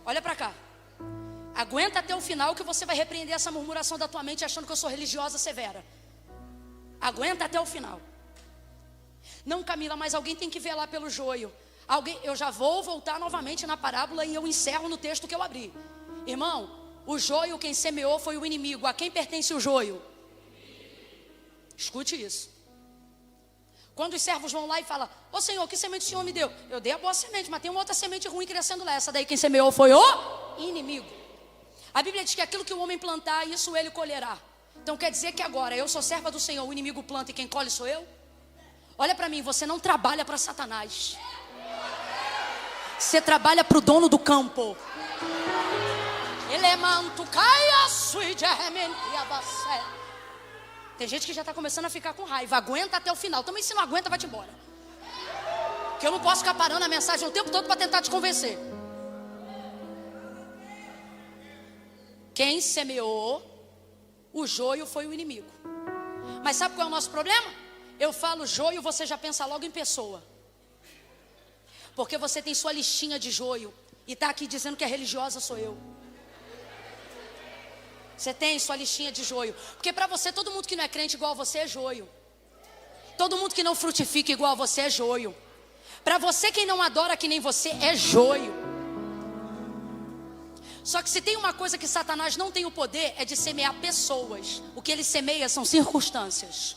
Olha para cá. Aguenta até o final que você vai repreender essa murmuração da tua mente achando que eu sou religiosa severa. Aguenta até o final. Não, Camila, mas alguém tem que velar pelo joio. Eu já vou voltar novamente na parábola e eu encerro no texto que eu abri. Irmão, o joio quem semeou foi o inimigo. A quem pertence o joio? Escute isso. Quando os servos vão lá e falam: ô Senhor, que semente o Senhor me deu? Eu dei a boa semente, mas tem uma outra semente ruim crescendo lá. Essa daí quem semeou foi o inimigo. A Bíblia diz que aquilo que o homem plantar, isso ele colherá. Então quer dizer que agora eu sou serva do Senhor, o inimigo planta e quem colhe sou eu? Olha para mim, você não trabalha para Satanás. Você trabalha para o dono do campo. Tem gente que já está começando a ficar com raiva. Aguenta até o final. Também se não aguenta, vai-te embora. Porque eu não posso ficar parando a mensagem o tempo todo para tentar te convencer. Quem semeou o joio foi o inimigo. Mas sabe qual é o nosso problema? Eu falo joio, você já pensa logo em pessoa. Porque você tem sua listinha de joio e está aqui dizendo que é religiosa sou eu. Você tem sua listinha de joio. Porque para você, todo mundo que não é crente igual a você é joio. Todo mundo que não frutifica igual a você é joio. Para você, quem não adora que nem você é joio. Só que se tem uma coisa que Satanás não tem o poder, é de semear pessoas. O que ele semeia são circunstâncias.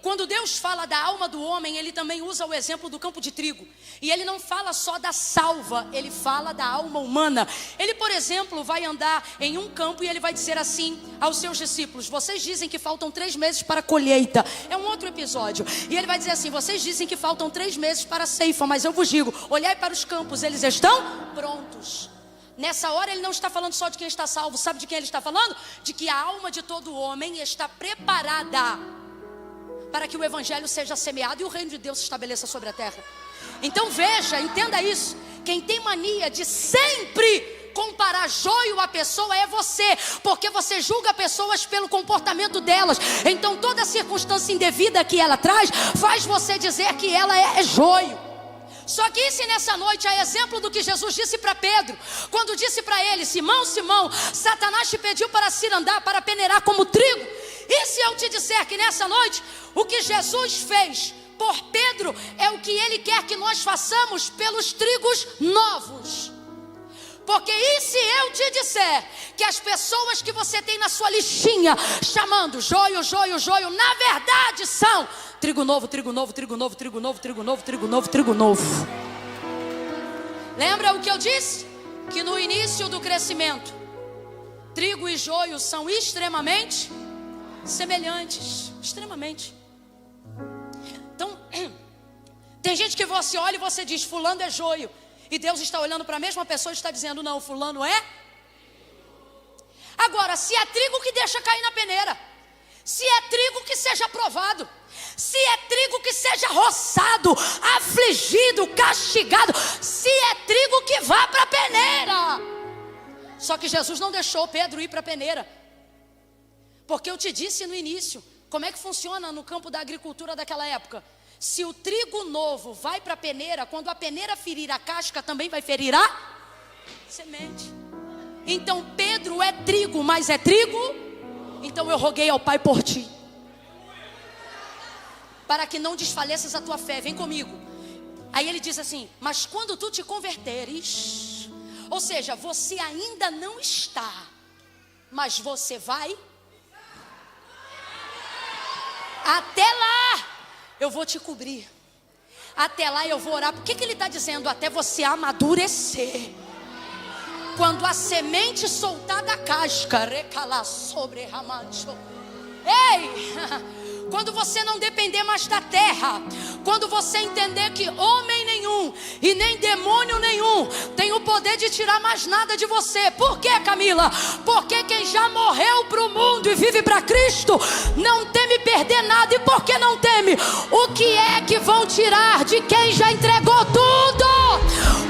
Quando Deus fala da alma do homem, Ele também usa o exemplo do campo de trigo. E Ele não fala só da salva, Ele fala da alma humana. Ele, por exemplo, vai andar em um campo e Ele vai dizer assim aos seus discípulos: vocês dizem que faltam 3 meses para a colheita. É um outro episódio. E Ele vai dizer assim: vocês dizem que faltam 3 meses para a ceifa, mas eu vos digo, olhai para os campos, eles estão prontos. Nessa hora Ele não está falando só de quem está salvo. Sabe de quem Ele está falando? De que a alma de todo homem está preparada para que o evangelho seja semeado e o reino de Deus se estabeleça sobre a terra. Então veja, entenda isso. Quem tem mania de sempre comparar joio a pessoa é você, porque você julga pessoas pelo comportamento delas. Então toda circunstância indevida que ela traz faz você dizer que ela é joio. Só que se nessa noite, a exemplo do que Jesus disse para Pedro, quando disse para ele: Simão, Simão, Satanás te pediu para se andar, para peneirar como trigo. E se eu te disser que nessa noite, o que Jesus fez por Pedro é o que Ele quer que nós façamos pelos trigos novos? Porque e se eu te disser que as pessoas que você tem na sua listinha, chamando joio, joio, joio, na verdade são trigo novo, trigo novo, trigo novo, trigo novo, trigo novo, trigo novo, trigo novo. Lembra o que eu disse? Que no início do crescimento, trigo e joio são extremamente semelhantes. Extremamente. Então, tem gente que você olha e você diz: fulano é joio. E Deus está olhando para a mesma pessoa e está dizendo: não, fulano é. Agora, se é trigo que deixa cair na peneira, se é trigo que seja provado, se é trigo que seja roçado, afligido, castigado, se é trigo que vá para a peneira. Só que Jesus não deixou Pedro ir para a peneira, porque eu te disse no início como é que funciona no campo da agricultura daquela época. Se o trigo novo vai para a peneira, quando a peneira ferir a casca, também vai ferir a semente. Então Pedro é trigo, mas é trigo. Então eu roguei ao Pai por ti, para que não desfaleças a tua fé. Vem comigo. Aí ele diz assim: mas quando tu te converteres, ou seja, você ainda não está, mas você vai. Até lá eu vou te cobrir. Até lá eu vou orar. Por que ele está dizendo? Até você amadurecer. Quando a semente soltar da casca, recalar sobre ramancho. Ei! Quando você não depender mais da terra, quando você entender que homem nenhum e nem demônio nenhum tem o poder de tirar mais nada de você. Por quê, Camila? Porque quem já morreu para o mundo e vive para Cristo não teme perder nada. E por que não teme? O que é que vão tirar de quem já entregou tudo?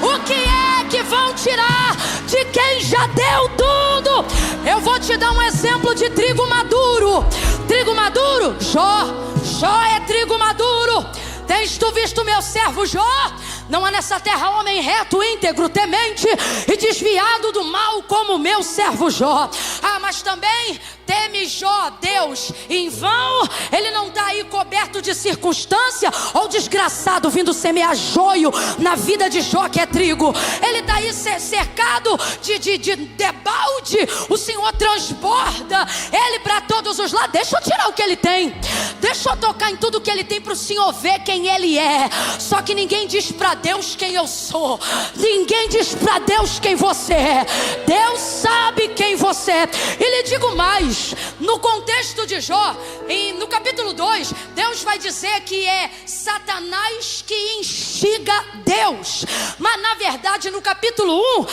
O que é que vão tirar de quem já deu tudo? Eu vou te dar um exemplo de trigo maduro. Trigo maduro? Jó é trigo maduro. Tens tu visto meu servo Jó? Não há nessa terra homem reto, íntegro, temente e desviado do mal como meu servo Jó. Ah, mas também teme Jó, Deus, em vão. Ele não está aí coberto de circunstância ou desgraçado vindo semear joio na vida de Jó, que é trigo. Ele está aí cercado de debalde. O Senhor transborda ele para todos os lados. Deixa eu tirar o que ele tem, deixa eu tocar em tudo que ele tem para o Senhor ver quem ele é. Só que ninguém diz para Deus quem eu sou. Ninguém diz para Deus quem você é. Deus sabe quem você é. E lhe digo mais, no contexto de Jó, no capítulo 2, Deus vai dizer que é Satanás que instiga Deus. Mas na verdade no capítulo 1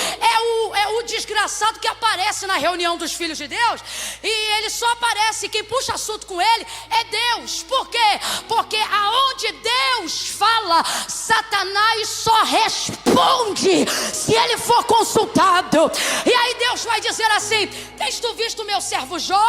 é o desgraçado que aparece na reunião dos filhos de Deus. E ele só aparece, quem puxa assunto com ele é Deus. Por quê? Porque aonde Deus fala, Satanás só responde se ele for consultado. E aí Deus vai dizer assim: tens tu visto meu servo Jó?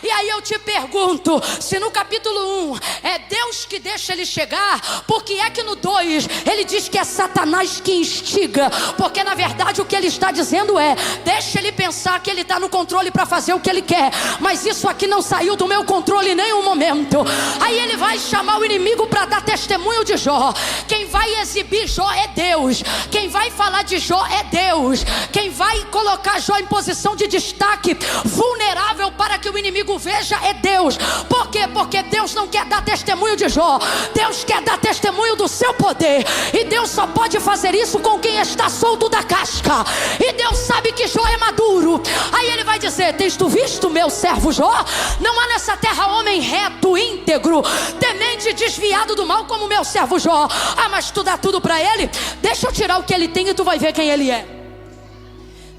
E aí eu te pergunto, se no capítulo 1 é Deus que deixa ele chegar, por que é que no 2 ele diz que é Satanás que instiga? Porque na verdade o que ele está dizendo é: deixa ele pensar que ele está no controle para fazer o que ele quer, mas isso aqui não saiu do meu controle em nenhum momento. Aí ele vai chamar o inimigo para dar testemunho de Jó. Quem vai exibir Jó é Deus. Quem vai falar de Jó é Deus. Quem vai colocar Jó em posição de destaque destaque vulnerável para que o inimigo veja é Deus. Por quê? Porque Deus não quer dar testemunho de Jó. Deus quer dar testemunho do seu poder. E Deus só pode fazer isso com quem está solto da casca. E Deus sabe que Jó é maduro. Aí ele vai dizer: tens tu visto meu servo Jó? Não há nessa terra homem reto, íntegro, temente, desviado do mal como meu servo Jó. Ah, mas tu dá tudo para ele? Deixa eu tirar o que ele tem e tu vai ver quem ele é.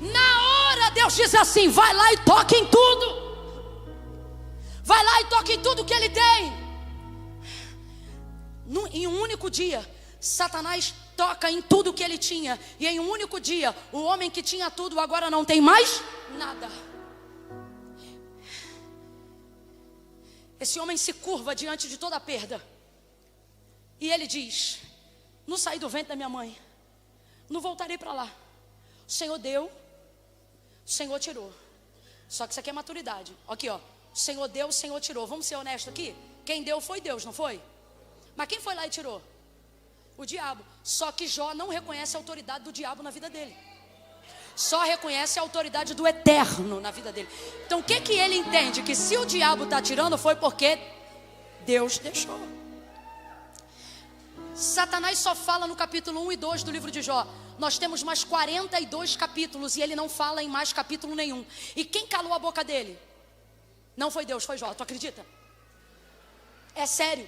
Na hora Deus diz assim: vai lá e toque em tudo. Vai lá e toque em tudo que ele tem. Em um único dia, Satanás toca em tudo que ele tinha. E em um único dia, o homem que tinha tudo agora não tem mais nada. Esse homem se curva diante de toda a perda. E ele diz: não saí do ventre da minha mãe, não voltarei para lá. O Senhor deu, o Senhor tirou. Só que isso aqui é maturidade. Aqui ó, o Senhor deu, o Senhor tirou. Vamos ser honestos aqui? Quem deu foi Deus, não foi? Mas quem foi lá e tirou? O diabo. Só que Jó não reconhece a autoridade do diabo na vida dele. Só reconhece a autoridade do eterno na vida dele. Então o que ele entende? Que se o diabo está tirando foi porque Deus deixou. Satanás só fala no capítulo 1 e 2 do livro de Jó. Nós temos mais 42 capítulos e ele não fala em mais capítulo nenhum. E quem calou a boca dele? Não foi Deus, foi Jó. Tu acredita? É sério.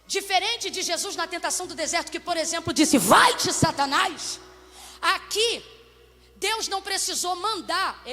Diferente de Jesus na tentação do deserto, que por exemplo disse: vai-te Satanás. Aqui Deus não precisou mandar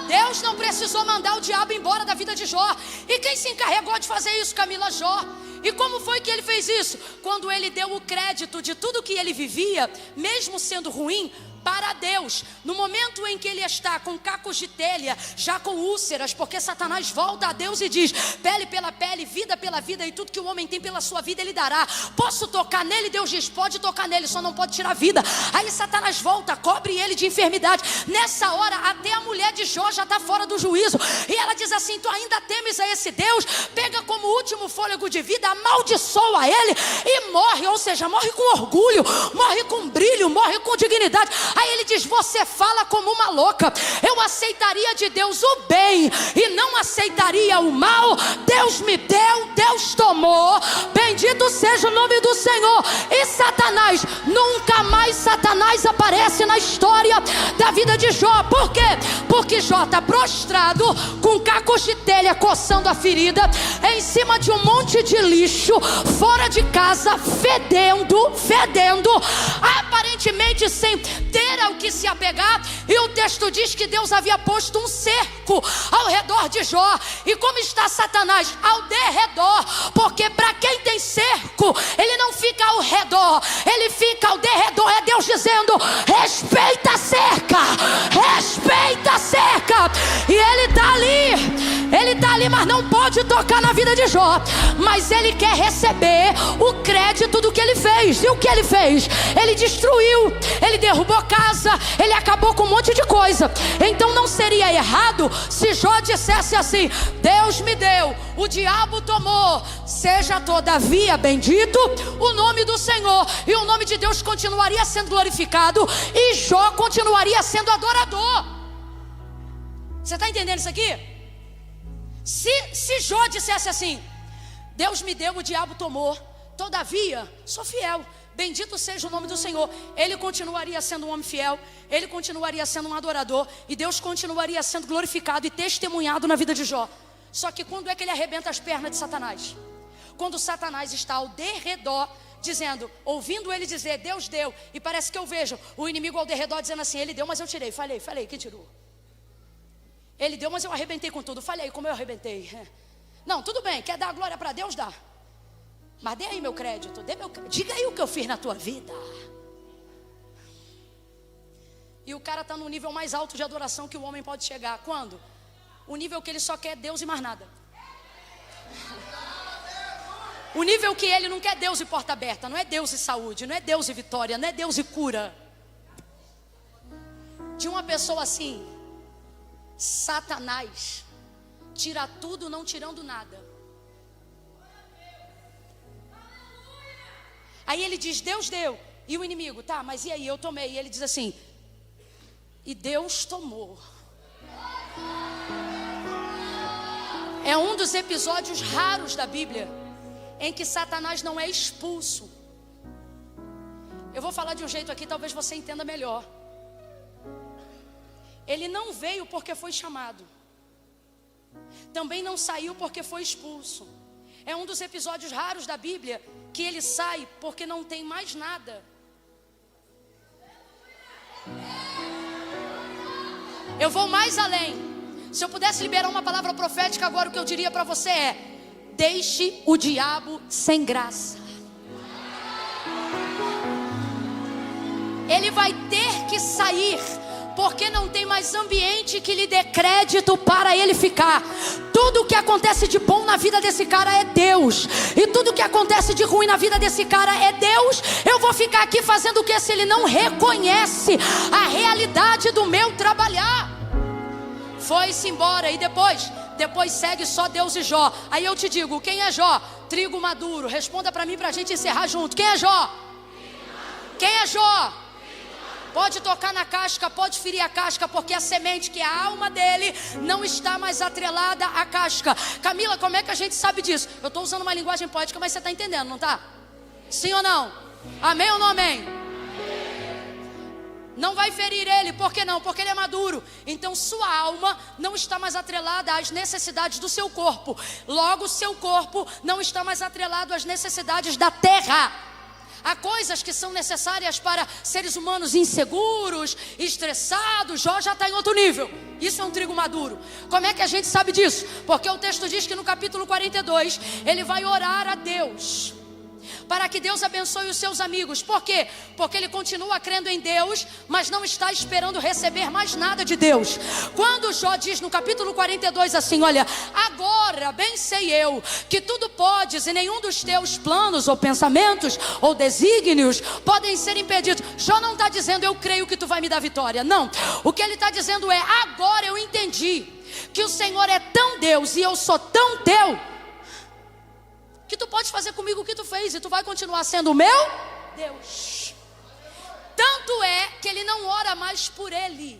Deus não precisou mandar o diabo embora da vida de Jó. E quem se encarregou de fazer isso? Camila, Jó. E como foi que ele fez isso? Quando ele deu o crédito de tudo que ele vivia, mesmo sendo ruim, para Deus. No momento em que ele está com cacos de telha, já com úlceras, porque Satanás volta a Deus e diz: pele pela pele, vida pela vida, e tudo que o homem tem pela sua vida ele dará. Posso tocar nele? Deus diz: pode tocar nele, só não pode tirar a vida. Aí Satanás volta, cobre ele de enfermidade. Nessa hora até a mulher de Jó já está fora do juízo, e ela diz assim: tu ainda temes a esse Deus? Pega como último fôlego de vida, amaldiçoa ele e morre. Ou seja, morre com orgulho, morre com brilho, morre com dignidade. Aí ele diz: você fala como uma louca. Eu aceitaria de Deus o bem e não aceitaria o mal. Deus me deu, Deus tomou. Bendito seja o nome do Senhor. E Satanás, nunca mais Satanás aparece na história da vida de Jó. Por quê? Porque Jó está prostrado, com cacos de telha coçando a ferida, em cima de um monte de lixo, fora de casa, fedendo, aparentemente sem ter ao que se apegar. E o texto diz que Deus havia posto um cerco ao redor de Jó. E como está Satanás? Ao derredor. Porque para quem tem cerco, ele não fica ao redor, ele fica ao derredor. É Deus dizendo: respeita a cerca, respeita a cerca. E ele está ali, mas não pode tocar na vida de Jó. Mas ele quer receber o crédito do que ele fez. E o que ele fez? Ele destruiu, ele derrubou casa, ele acabou com um monte de coisa. Então não seria errado se Jó dissesse assim: Deus me deu, o diabo tomou, seja todavia bendito o nome do Senhor. E o nome de Deus continuaria sendo glorificado, e Jó continuaria sendo adorador. Você está entendendo isso aqui? Se Jó dissesse assim: Deus me deu, o diabo tomou, todavia sou fiel, bendito seja o nome do Senhor, ele continuaria sendo um homem fiel, ele continuaria sendo um adorador, e Deus continuaria sendo glorificado e testemunhado na vida de Jó. Só que quando é que ele arrebenta as pernas de Satanás? Quando Satanás está ao derredor, dizendo, ouvindo ele dizer: Deus deu, e parece que eu vejo o inimigo ao derredor dizendo assim: ele deu, mas eu tirei. Falei, quem tirou? Ele deu, mas eu arrebentei com tudo. Falei, como eu arrebentei? Não, tudo bem, quer dar glória para Deus? Dá. Mas dê aí meu crédito, diga aí o que eu fiz na tua vida. E o cara está no nível mais alto de adoração que o homem pode chegar. Quando? O nível que ele só quer Deus e mais nada. O nível que ele não quer Deus e porta aberta, não é Deus e saúde, não é Deus e vitória, não é Deus e cura. De uma pessoa assim, Satanás tira tudo não tirando nada. Aí ele diz: Deus deu. E o inimigo: tá, mas e aí, eu tomei. E ele diz assim: e Deus tomou. É um dos episódios raros da Bíblia em que Satanás não é expulso. Eu vou falar de um jeito aqui, talvez você entenda melhor. Ele não veio porque foi chamado. Também não saiu porque foi expulso. É um dos episódios raros da Bíblia que ele sai porque não tem mais nada. Eu vou mais além. Se eu pudesse liberar uma palavra profética agora, o que eu diria para você é: deixe o diabo sem graça. Ele vai ter que sair, porque não tem mais ambiente que lhe dê crédito para ele ficar. Tudo o que acontece de bom na vida desse cara é Deus, e tudo o que acontece de ruim na vida desse cara é Deus. Eu vou ficar aqui fazendo o que se ele não reconhece a realidade do meu trabalhar? Foi-se embora. E depois segue só Deus e Jó. Aí eu te digo, quem é Jó? Trigo maduro. Responda para mim, para a gente encerrar junto. Quem é Jó? Quem é Jó? Pode tocar na casca, pode ferir a casca, porque a semente, que é a alma dele, não está mais atrelada à casca. Camila, como é que a gente sabe disso? Eu estou usando uma linguagem poética, mas você está entendendo, não está? Sim ou não? Amém ou não amém? Não vai ferir ele, por que não? Porque ele é maduro. Então sua alma não está mais atrelada às necessidades do seu corpo. Logo, seu corpo não está mais atrelado às necessidades da terra. Há coisas que são necessárias para seres humanos inseguros, estressados. Jó já está em outro nível. Isso é um trigo maduro. Como é que a gente sabe disso? Porque o texto diz que no capítulo 42 ele vai orar a Deus para que Deus abençoe os seus amigos. Por quê? Porque ele continua crendo em Deus, mas não está esperando receber mais nada de Deus. Quando Jó diz no capítulo 42 assim: olha, agora bem sei eu que tudo podes, e nenhum dos teus planos ou pensamentos ou desígnios podem ser impedidos. Jó não está dizendo eu creio que tu vai me dar vitória, não. O que ele está dizendo é: agora eu entendi que o Senhor é tão Deus e eu sou tão teu, que tu pode fazer comigo o que tu fez, e tu vai continuar sendo o meu Deus. Tanto é que ele não ora mais por ele.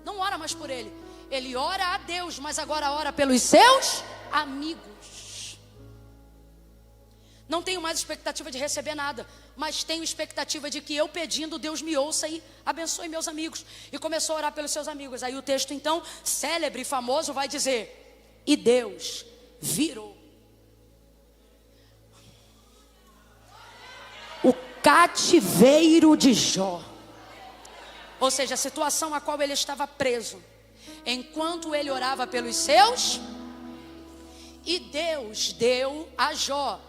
Não ora mais por ele. Ele ora a Deus, mas agora ora pelos seus amigos. Não tenho mais expectativa de receber nada, mas tenho expectativa de que eu pedindo, Deus me ouça e abençoe meus amigos. E começou a orar pelos seus amigos. Aí o texto então, célebre e famoso, vai dizer: e Deus virou o cativeiro de Jó. Ou seja, a situação a qual ele estava preso, enquanto ele orava pelos seus. E Deus deu a Jó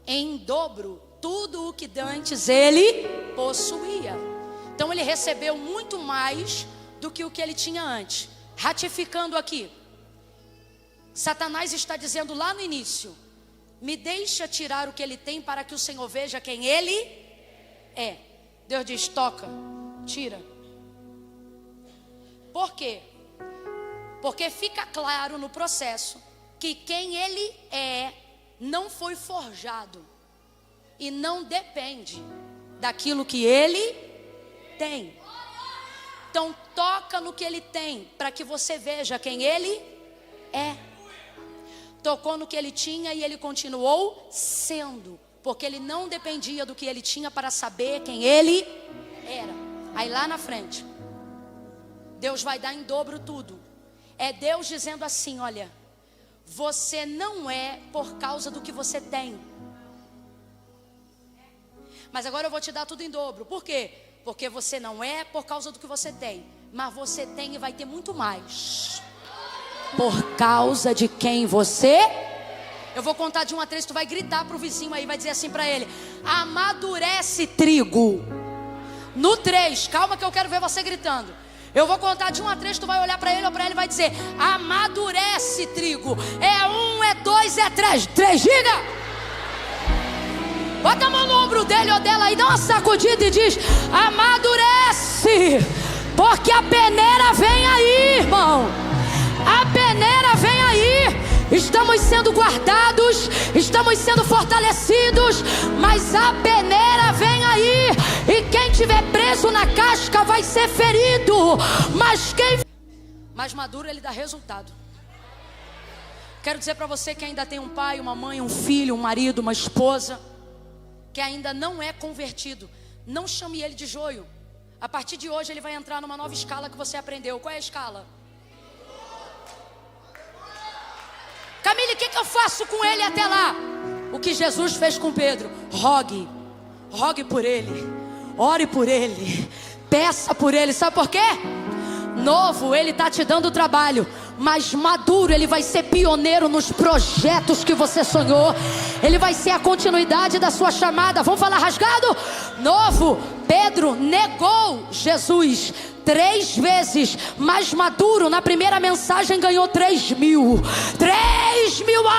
em dobro tudo o que dantes ele possuía. Então ele recebeu muito mais do que o que ele tinha antes. Ratificando aqui, Satanás está dizendo lá no início: me deixa tirar o que ele tem para que o Senhor veja quem ele é. Deus diz: toca, tira. Por quê? Porque fica claro no processo que quem ele é não foi forjado e não depende daquilo que ele tem. Então toca no que ele tem para que você veja quem ele é. Tocou no que ele tinha e ele continuou sendo, porque ele não dependia do que ele tinha para saber quem ele era. Aí lá na frente, Deus vai dar em dobro tudo. É Deus dizendo assim: olha, você não é por causa do que você tem, mas agora eu vou te dar tudo em dobro. Por quê? Porque você não é por causa do que você tem, mas você tem e vai ter muito mais por causa de quem você. Eu vou contar de 1 a 3, tu vai gritar pro vizinho aí, vai dizer assim para ele: amadurece, trigo. No 3, calma que eu quero ver você gritando. Eu vou contar de 1 a 3, tu vai olhar para ele ou para ele, vai dizer: amadurece, trigo. É 1, é 2, é 3. 3, diga. Bota a mão no ombro dele ou dela e dá uma sacudida e diz: amadurece, porque a peneira vem aí, irmão. A peneira vem aí. Estamos sendo guardados, estamos sendo fortalecidos, mas a peneira vem aí. E quem tiver preso na casca vai ser ferido, mas quem mais maduro, ele dá resultado. Quero dizer para você que ainda tem um pai, uma mãe, um filho, um marido, uma esposa que ainda não é convertido, não chame ele de joio. A partir de hoje ele vai entrar numa nova escala que você aprendeu. Qual é a escala? Camille, o que eu faço com ele até lá? O que Jesus fez com Pedro. Rogue por ele, ore por ele, peça por ele. Sabe por quê? Novo, ele está te dando trabalho, mas maduro, ele vai ser pioneiro nos projetos que você sonhou. Ele vai ser a continuidade da sua chamada. Vamos falar rasgado? Novo, Pedro negou Jesus 3 vezes, mas maduro, na primeira mensagem ganhou 3.000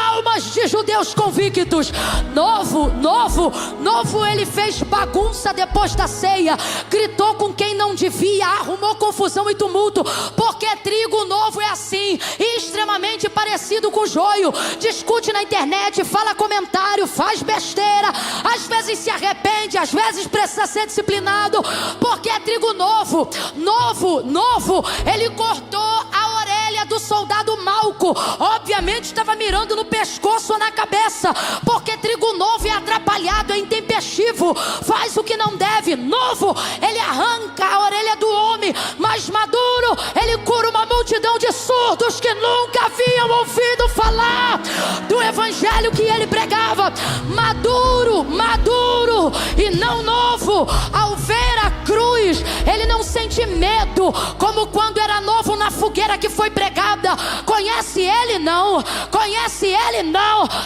almas de judeus convictos. Novo, ele fez bagunça depois da ceia, gritou com quem não devia, arrumou confusão e tumulto, porque trigo novo é assim, extremamente parecido com joio. Discute na internet, fala comentário, faz besteira, às vezes se arrepende, às vezes precisa ser disciplinado, porque é trigo novo. Ele cortou a orelha do soldado Malco. Obviamente estava mirando no pescoço ou na cabeça, porque trigo novo é atrapalhado, é intempestivo, faz o que não deve. Novo, ele arranca a orelha do homem, mas maduro, ele cura uma multidão de surdos que nunca haviam ouvido falar do evangelho que ele pregava. Maduro e não novo. Ao ver a cruz, ele não sente medo, como quando era novo na fogueira que foi pregada. Conhece ele? Não.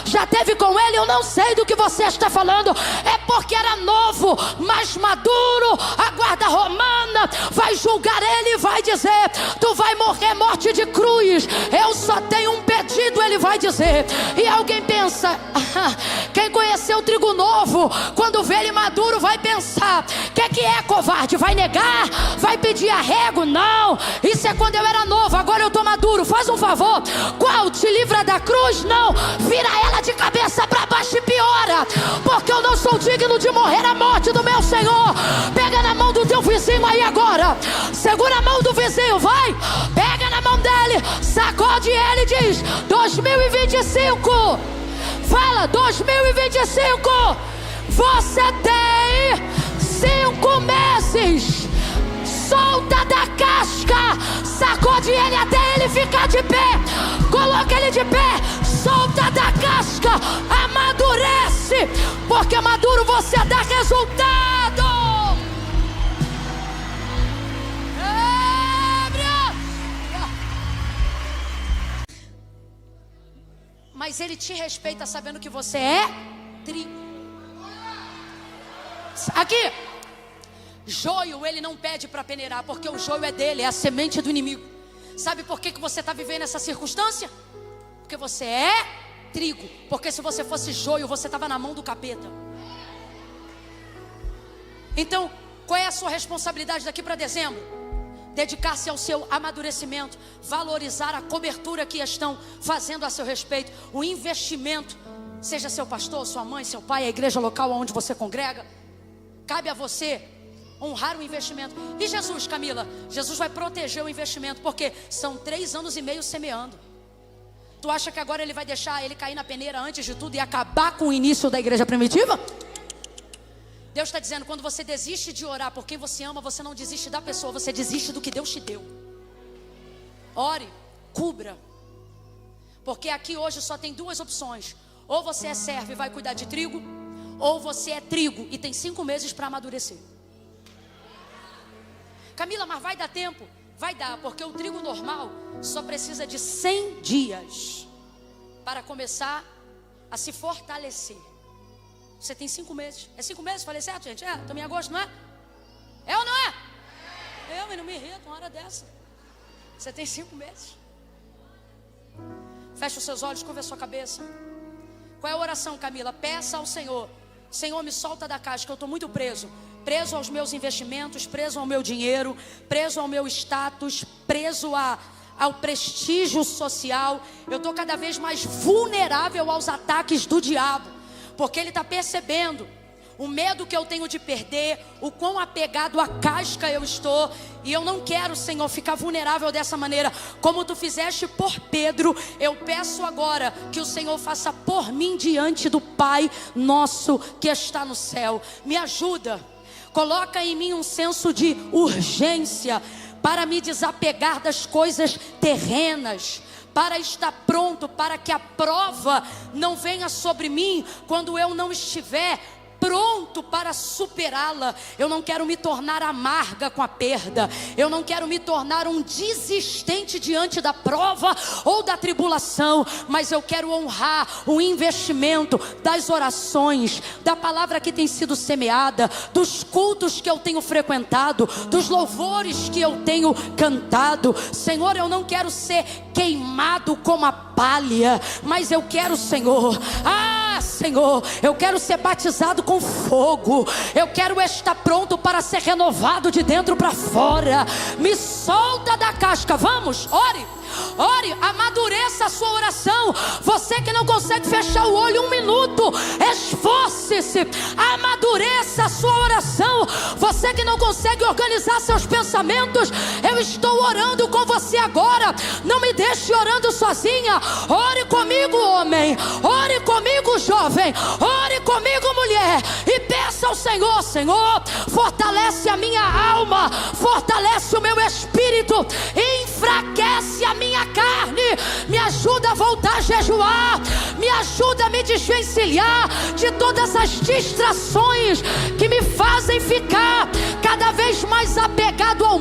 Já teve com ele? Eu não sei do que você está falando. É porque era novo, mas maduro. A guarda romana vai julgar ele e vai dizer: tu vai morrer morte de cruz. Eu só tenho um pedido, ele vai dizer. E alguém pensa, quem conheceu o trigo novo, quando vê ele maduro, vai pensar: que é, covarde? Vai negar? Vai pedir arrego? Não, isso é quando eu era novo, agora eu tô maduro. Faz um favor. Qual? Te livra da cruz? Não, vira ela de cabeça para baixo e piora, porque eu não sou digno de morrer a morte do meu Senhor. Pega na mão do teu vizinho aí agora, segura a mão do vizinho, vai, pega na mão dele, sacode ele e diz: 2025, fala, 2025, você tem 5 meses. Solta da casca, sacode ele até ele ficar de pé, coloca ele de pé, solta da casca, amadurece, porque maduro você dá resultado. Mas ele te respeita sabendo que você é trigo. Aqui, joio ele não pede para peneirar, porque o joio é dele, é a semente do inimigo. Sabe por que você está vivendo essa circunstância? Porque você é trigo. Porque se você fosse joio, você estava na mão do capeta. Então, qual é a sua responsabilidade daqui para dezembro? Dedicar-se ao seu amadurecimento, valorizar a cobertura que estão fazendo a seu respeito, o investimento, seja seu pastor, sua mãe, seu pai, a igreja local onde você congrega. Cabe a você honrar o investimento. E Jesus, Camila, Jesus vai proteger o investimento, porque são 3 anos e meio semeando. Tu acha que agora ele vai deixar ele cair na peneira antes de tudo e acabar com o início da igreja primitiva? Deus está dizendo: quando você desiste de orar por quem você ama, você não desiste da pessoa, você desiste do que Deus te deu. Ore, cubra, porque aqui hoje só tem 2 opções: ou você é servo e vai cuidar de trigo, ou você é trigo e tem 5 meses para amadurecer. Camila, mas vai dar tempo? Vai dar, porque o trigo normal só precisa de 100 dias para começar a se fortalecer. Você tem 5 meses. É 5 meses? Falei certo, gente? É, também em agosto, não é? É ou não é? Eu não me irrito uma hora dessa. Você tem 5 meses. Fecha os seus olhos, curva a sua cabeça. Qual é a oração, Camila? Peça ao Senhor: Senhor, me solta da caixa, que eu estou muito preso aos meus investimentos, preso ao meu dinheiro, preso ao meu status, preso ao prestígio social. Eu estou cada vez mais vulnerável aos ataques do diabo, porque ele está percebendo o medo que eu tenho de perder, o quão apegado à casca eu estou. E eu não quero, Senhor, ficar vulnerável dessa maneira. Como tu fizeste por Pedro, eu peço agora que o Senhor faça por mim diante do Pai nosso que está no céu. Me ajuda, coloca em mim um senso de urgência para me desapegar das coisas terrenas, para estar pronto, para que a prova não venha sobre mim quando eu não estiver pronto para superá-la. Eu não quero me tornar amarga com a perda. Eu não quero me tornar um desistente diante da prova ou da tribulação. Mas eu quero honrar o investimento das orações, da palavra que tem sido semeada, dos cultos que eu tenho frequentado, dos louvores que eu tenho cantado. Senhor, eu não quero ser queimado como a palha, mas eu quero, Senhor, Senhor, eu quero ser batizado com fogo. Eu quero estar pronto para ser renovado de dentro para fora. Me solta da casca. Vamos, ore. Ore, amadureça a sua oração. Você que não consegue fechar o olho 1 minuto, esforce-se, amadureça a sua oração. Você que não consegue organizar seus pensamentos, eu estou orando com você agora. Não me deixe orando sozinha. Ore comigo, homem. Ore comigo, jovem. Ore comigo, mulher. E peça ao Senhor: Senhor, fortalece a minha alma, fortalece o meu espírito, enfraquece a minha carne, me ajuda a voltar a jejuar, me ajuda a me desvencilhar de todas as distrações que me fazem ficar cada vez mais apegado ao